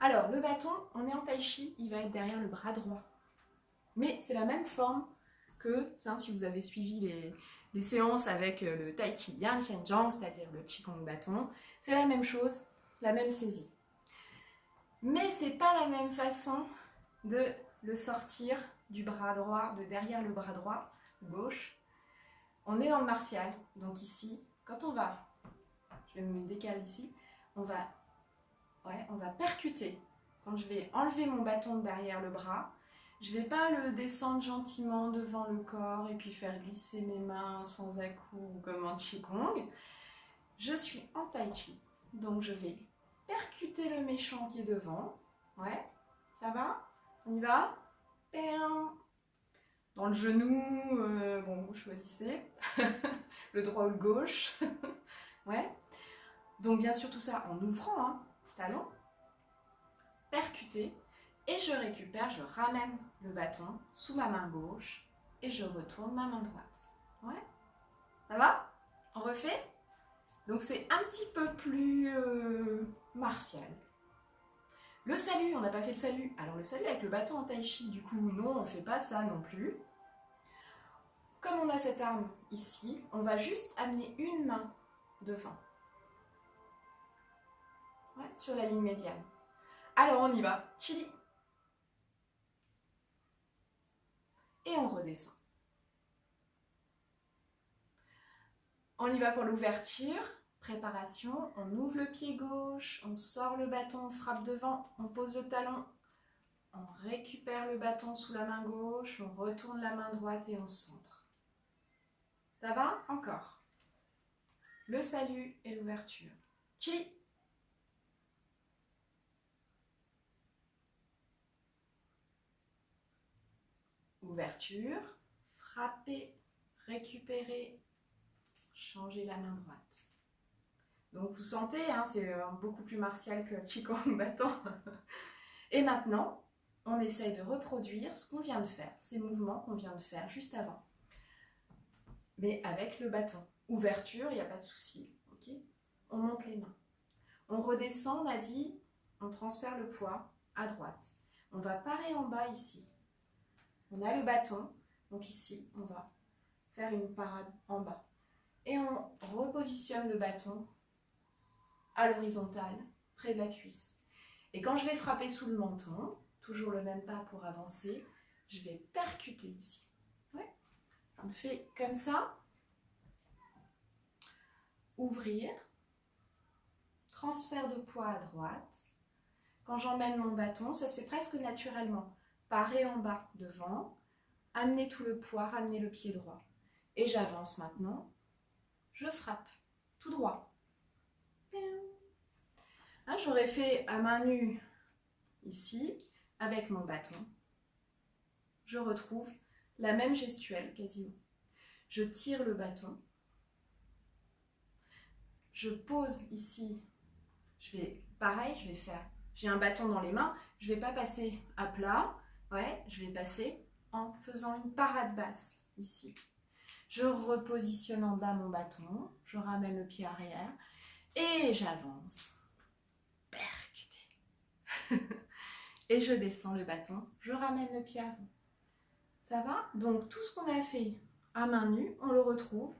Alors, le bâton, on est en tai chi, il va être derrière le bras droit. Mais c'est la même forme que, si vous avez suivi les séances avec le tai chi yan chen jiang, c'est-à-dire le qigong bâton, c'est la même chose, la même saisie. Mais c'est pas la même façon de le sortir du bras droit, de derrière le bras droit, gauche. On est dans le martial, donc ici, quand on va, je vais me décaler ici, on va percuter. Quand je vais enlever mon bâton de derrière le bras, je ne vais pas le descendre gentiment devant le corps et puis faire glisser mes mains sans à-coup comme en qigong. Je suis en tai chi, donc je vais percuter le méchant qui est devant. Ouais, ça va? On y va? Dans le genou, vous choisissez. Le droit ou le gauche. Ouais. Donc bien sûr tout ça en ouvrant, talon, percuter, et je récupère, je ramène le bâton sous ma main gauche et je retourne ma main droite. Ouais, ça va? On refait? Donc c'est un petit peu plus martial. Le salut, on n'a pas fait le salut. Alors le salut avec le bâton en tai chi, du coup non, on ne fait pas ça non plus. Comme on a cette arme ici, on va juste amener une main devant. Ouais, sur la ligne médiane. Alors on y va, chili. Et on redescend. On y va pour l'ouverture. Préparation, on ouvre le pied gauche, on sort le bâton, on frappe devant, on pose le talon, on récupère le bâton sous la main gauche, on retourne la main droite et on centre. Ça va? Encore. Le salut et l'ouverture. Chili. Ouverture, frapper, récupérer, changer la main droite. Donc vous sentez, c'est beaucoup plus martial que le qigong bâton. Et maintenant, on essaye de reproduire ce qu'on vient de faire, ces mouvements qu'on vient de faire juste avant. Mais avec le bâton. Ouverture, il n'y a pas de souci. Okay, on monte les mains. On redescend, on a dit, on transfère le poids à droite. On va parer en bas ici. On a le bâton, donc ici, on va faire une parade en bas. Et on repositionne le bâton à l'horizontale, près de la cuisse. Et quand je vais frapper sous le menton, toujours le même pas pour avancer, je vais percuter ici. Ouais. Je me fais comme ça. Ouvrir. Transfert de poids à droite. Quand j'emmène mon bâton, ça se fait presque naturellement. Parer en bas devant, amener tout le poids, ramener le pied droit. Et j'avance maintenant. Je frappe tout droit. J'aurais fait à main nue ici, avec mon bâton. Je retrouve la même gestuelle quasiment. Je tire le bâton. Je pose ici. Pareil, je vais faire. J'ai un bâton dans les mains. Je ne vais pas passer à plat. Ouais, je vais passer en faisant une parade basse ici. Je repositionne en bas mon bâton. Je ramène le pied arrière. Et j'avance. Percuté. Et je descends le bâton. Je ramène le pied avant. Ça va? Donc tout ce qu'on a fait à main nue, on le retrouve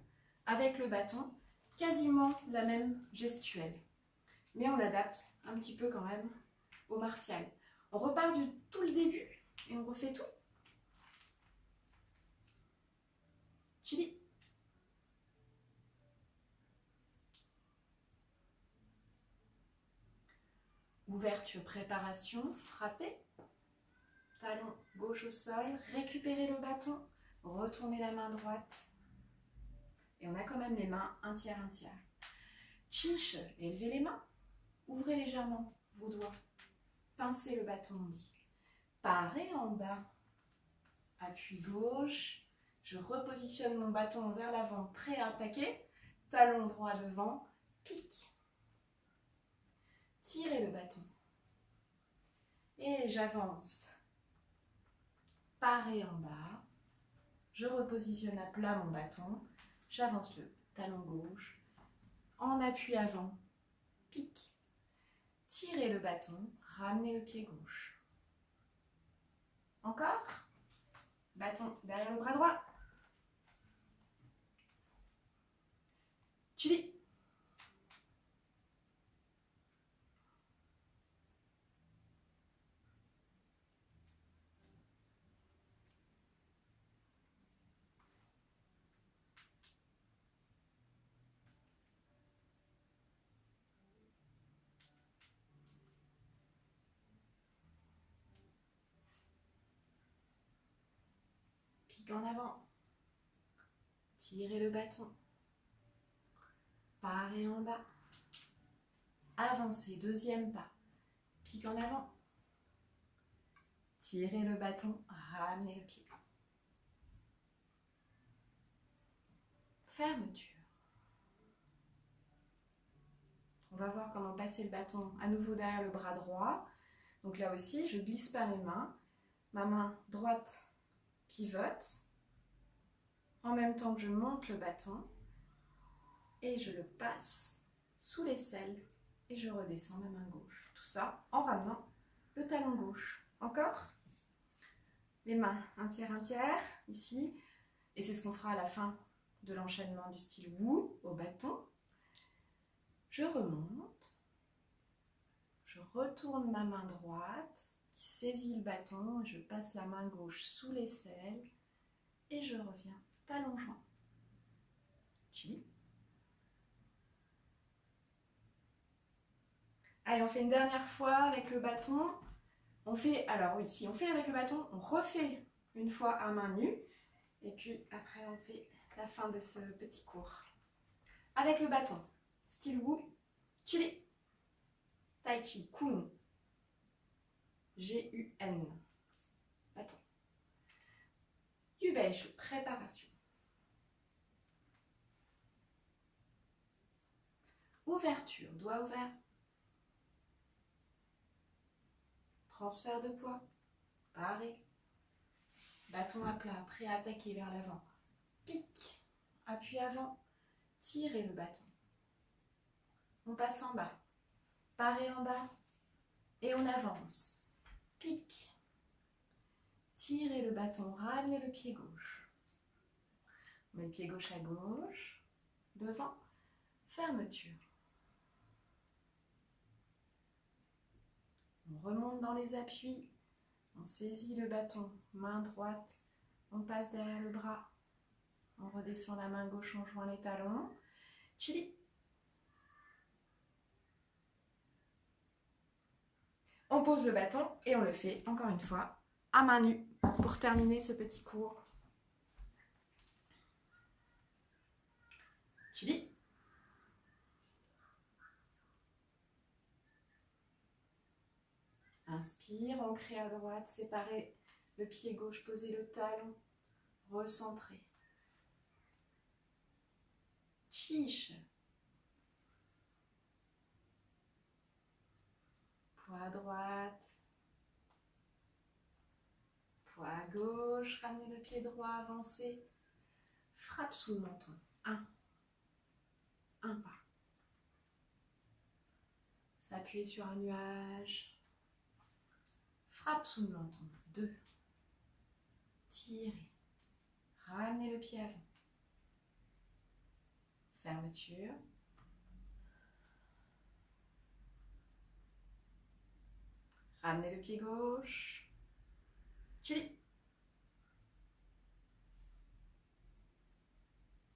avec le bâton. Quasiment la même gestuelle. Mais on l'adapte un petit peu quand même au martial. On repart du tout le début et on refait tout. Chili. Ouverture, préparation, frappez. Talon gauche au sol, récupérez le bâton, retournez la main droite. Et on a quand même les mains un tiers, un tiers. Chiche, élevez les mains, ouvrez légèrement vos doigts. Pincez le bâton, on dit. Parez en bas. Appui gauche. Je repositionne mon bâton vers l'avant, prêt à attaquer. Talon droit devant, pique. Tirez le bâton. Et j'avance. Parez en bas. Je repositionne à plat mon bâton. J'avance le talon gauche. En appui avant, pique. Tirez le bâton, ramenez le pied gauche. Encore. Bâton derrière le bras droit. Chili. Pique en avant. Tirez le bâton. Parez en bas. Avancez, deuxième pas. Pique en avant. Tirez le bâton, ramenez le pied. Fermeture. On va voir comment passer le bâton à nouveau derrière le bras droit. Donc là aussi, je glisse pas mes mains. Ma main droite pivote. En même temps que je monte le bâton. Et je le passe sous l'aisselle. Et je redescends ma main gauche. Tout ça en ramenant le talon gauche. Encore. Les mains un tiers, ici. Et c'est ce qu'on fera à la fin de l'enchaînement du style Wu au bâton. Je remonte. Je retourne ma main droite qui saisit le bâton. Je passe la main gauche sous l'aisselle. Et je reviens talon joint. Chili. Allez, on fait une dernière fois avec le bâton. On fait, alors oui, si on fait avec le bâton, on refait une fois à main nue. Et puis après, on fait la fin de ce petit cours. Avec le bâton, style Wu, Chili, Tai Chi, Kun, G-U-N, bâton. Yubeish, préparation. Ouverture, doigt ouvert. Transfert de poids, paré. Bâton à plat, prêt à attaquer vers l'avant. Pique, appui avant, tirez le bâton. On passe en bas, paré en bas, et on avance. Pique, tirez le bâton, ramenez le pied gauche. On met le pied gauche à gauche, devant, fermeture. On remonte dans les appuis, on saisit le bâton, main droite, on passe derrière le bras, on redescend la main gauche, on joint les talons. Chili. On pose le bâton et on le fait encore une fois à main nue pour terminer ce petit cours. Chili. Inspire, ancré à droite, séparez le pied gauche, posez le talon, recentrez. Chiche. Poids à droite. Poids à gauche, ramenez le pied droit, avancez. Frappe sous le menton. Un pas. S'appuyer sur un nuage. Frappe sous le menton. 2. Tirez. Ramenez le pied avant. Fermeture. Ramenez le pied gauche. Chili.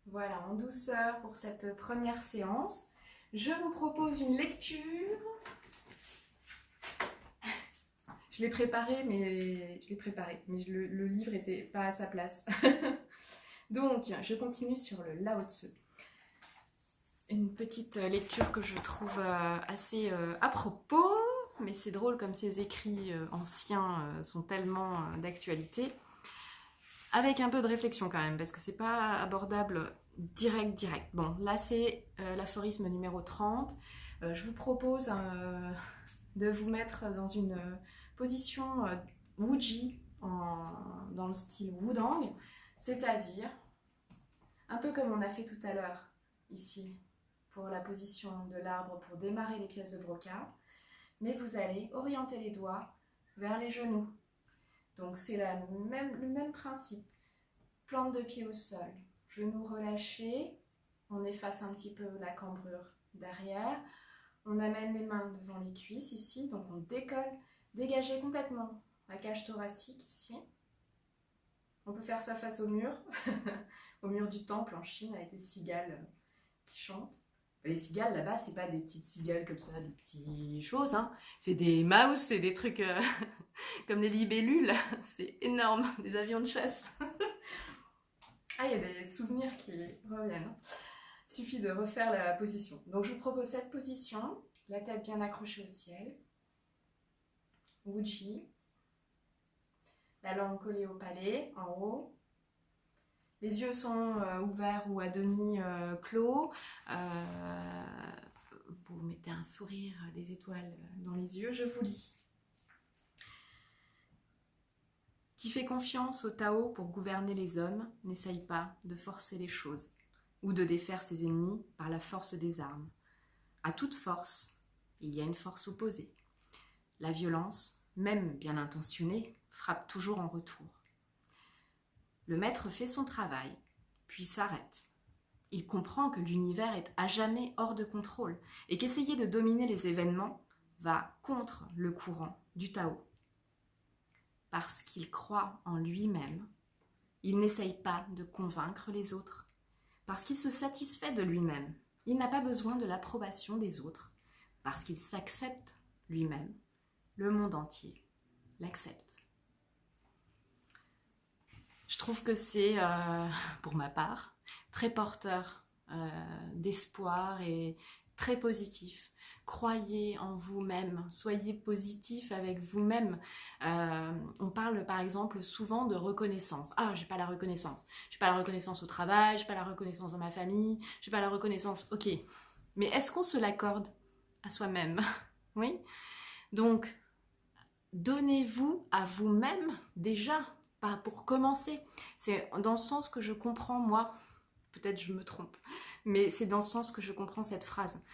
Voilà, en douceur pour cette première séance. Je vous propose une lecture. Je l'ai préparé, mais le livre n'était pas à sa place. Donc, je continue sur le Lao Tzu. Une petite lecture que je trouve assez à propos, mais c'est drôle comme ces écrits anciens sont tellement d'actualité. Avec un peu de réflexion quand même, parce que c'est pas abordable direct. Bon, là c'est l'aphorisme numéro 30. Je vous propose de vous mettre dans une position Wuji, dans le style Wudang, c'est-à-dire un peu comme on a fait tout à l'heure ici, pour la position de l'arbre pour démarrer les pièces de brocart, mais vous allez orienter les doigts vers les genoux. Donc c'est le même principe. Plante de pied au sol, genoux relâchés, on efface un petit peu la cambrure derrière, on amène les mains devant les cuisses ici, donc on décolle, dégagez complètement la cage thoracique ici. On peut faire ça face au mur, au mur du temple en Chine avec des cigales qui chantent. Les cigales là-bas, c'est pas des petites cigales comme ça, des petites choses, hein. C'est des mouse, c'est des trucs comme les libellules, c'est énorme, des avions de chasse. Ah, il y a des souvenirs qui reviennent. Il suffit de refaire la position. Donc je vous propose cette position, la tête bien accrochée au ciel. Wuji. La langue collée au palais, en haut. Les yeux sont ouverts ou à demi clos. Vous mettez un sourire, des étoiles dans les yeux. Je vous lis. Qui fait confiance au Tao pour gouverner les hommes n'essaye pas de forcer les choses ou de défaire ses ennemis par la force des armes. À toute force, il y a une force opposée. La violence, même bien intentionnée, frappe toujours en retour. Le maître fait son travail, puis s'arrête. Il comprend que l'univers est à jamais hors de contrôle et qu'essayer de dominer les événements va contre le courant du Tao. Parce qu'il croit en lui-même, il n'essaye pas de convaincre les autres. Parce qu'il se satisfait de lui-même, il n'a pas besoin de l'approbation des autres. Parce qu'il s'accepte lui-même, le monde entier l'accepte. Je trouve que c'est, pour ma part, très porteur d'espoir et très positif. Croyez en vous-même, soyez positif avec vous-même. On parle par exemple souvent de reconnaissance. Ah, j'ai pas la reconnaissance. J'ai pas la reconnaissance au travail, j'ai pas la reconnaissance dans ma famille, j'ai pas la reconnaissance. Ok, mais est-ce qu'on se l'accorde à soi-même? Oui. Donc, donnez-vous à vous-même déjà, pas pour commencer. C'est dans ce sens que je comprends, moi, peut-être je me trompe, mais c'est dans ce sens que je comprends cette phrase.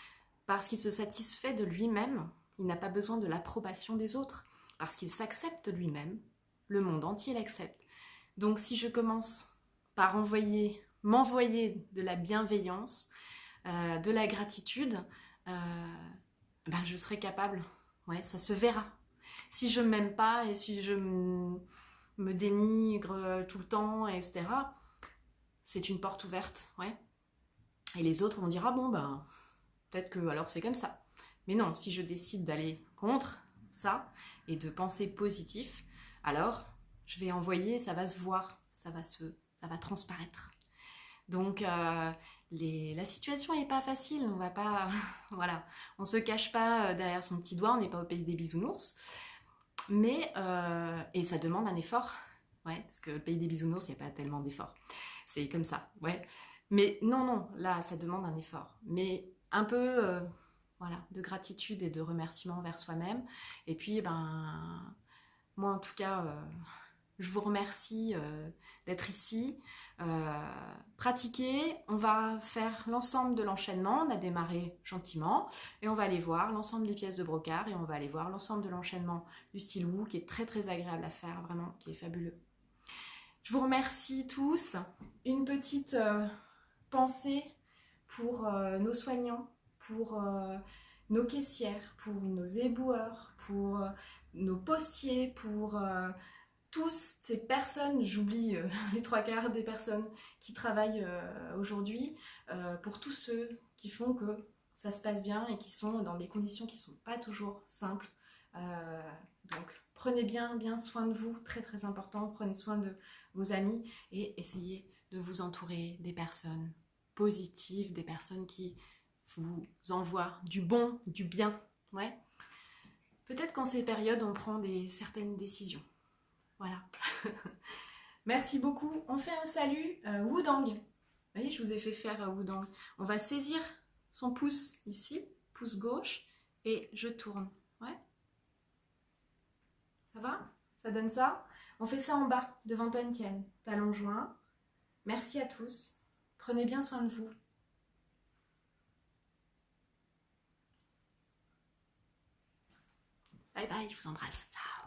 Parce qu'il se satisfait de lui-même, il n'a pas besoin de l'approbation des autres. Parce qu'il s'accepte lui-même, le monde entier l'accepte. Donc si je commence par m'envoyer de la bienveillance, de la gratitude, ben je serai capable, ouais, ça se verra. Si je ne m'aime pas et si je me dénigre tout le temps, etc., c'est une porte ouverte, ouais. Et les autres vont dire, ah bon, ben, peut-être que alors c'est comme ça. Mais non, si je décide d'aller contre ça et de penser positif, alors je vais envoyer, ça va se voir, ça va transparaître. Donc la situation n'est pas facile, on va pas, voilà, on se cache pas derrière son petit doigt, on n'est pas au pays des bisounours, mais et ça demande un effort, ouais, parce que le pays des bisounours, il n'y a pas tellement d'efforts, c'est comme ça, ouais. Mais non, là, ça demande un effort, mais un peu, voilà, de gratitude et de remerciement envers soi-même. Et puis, ben, moi en tout cas, je vous remercie d'être ici. Pratiquez, on va faire l'ensemble de l'enchaînement, on a démarré gentiment, et on va aller voir l'ensemble des pièces de brocart, et on va aller voir l'ensemble de l'enchaînement du style Wu, qui est très très agréable à faire, vraiment, qui est fabuleux. Je vous remercie tous. Une petite pensée pour nos soignants, pour nos caissières, pour nos éboueurs, pour nos postiers, pour tous ces personnes, j'oublie les 3/4 des personnes qui travaillent aujourd'hui, pour tous ceux qui font que ça se passe bien et qui sont dans des conditions qui ne sont pas toujours simples. Donc prenez bien soin de vous, très très important, prenez soin de vos amis et essayez de vous entourer des personnes positives, des personnes qui vous envoient du bon, du bien. Ouais. Peut-être qu'en ces périodes, on prend certaines décisions. Voilà. Merci beaucoup. On fait un salut Wudang. Vous voyez, je vous ai fait faire Wudang. On va saisir son pouce ici, pouce gauche, et je tourne. Ouais. Ça va? Ça donne ça? On fait ça en bas, devant Tantian. Talons joints. Merci à tous. Prenez bien soin de vous. Bye bye, je vous embrasse. Ciao.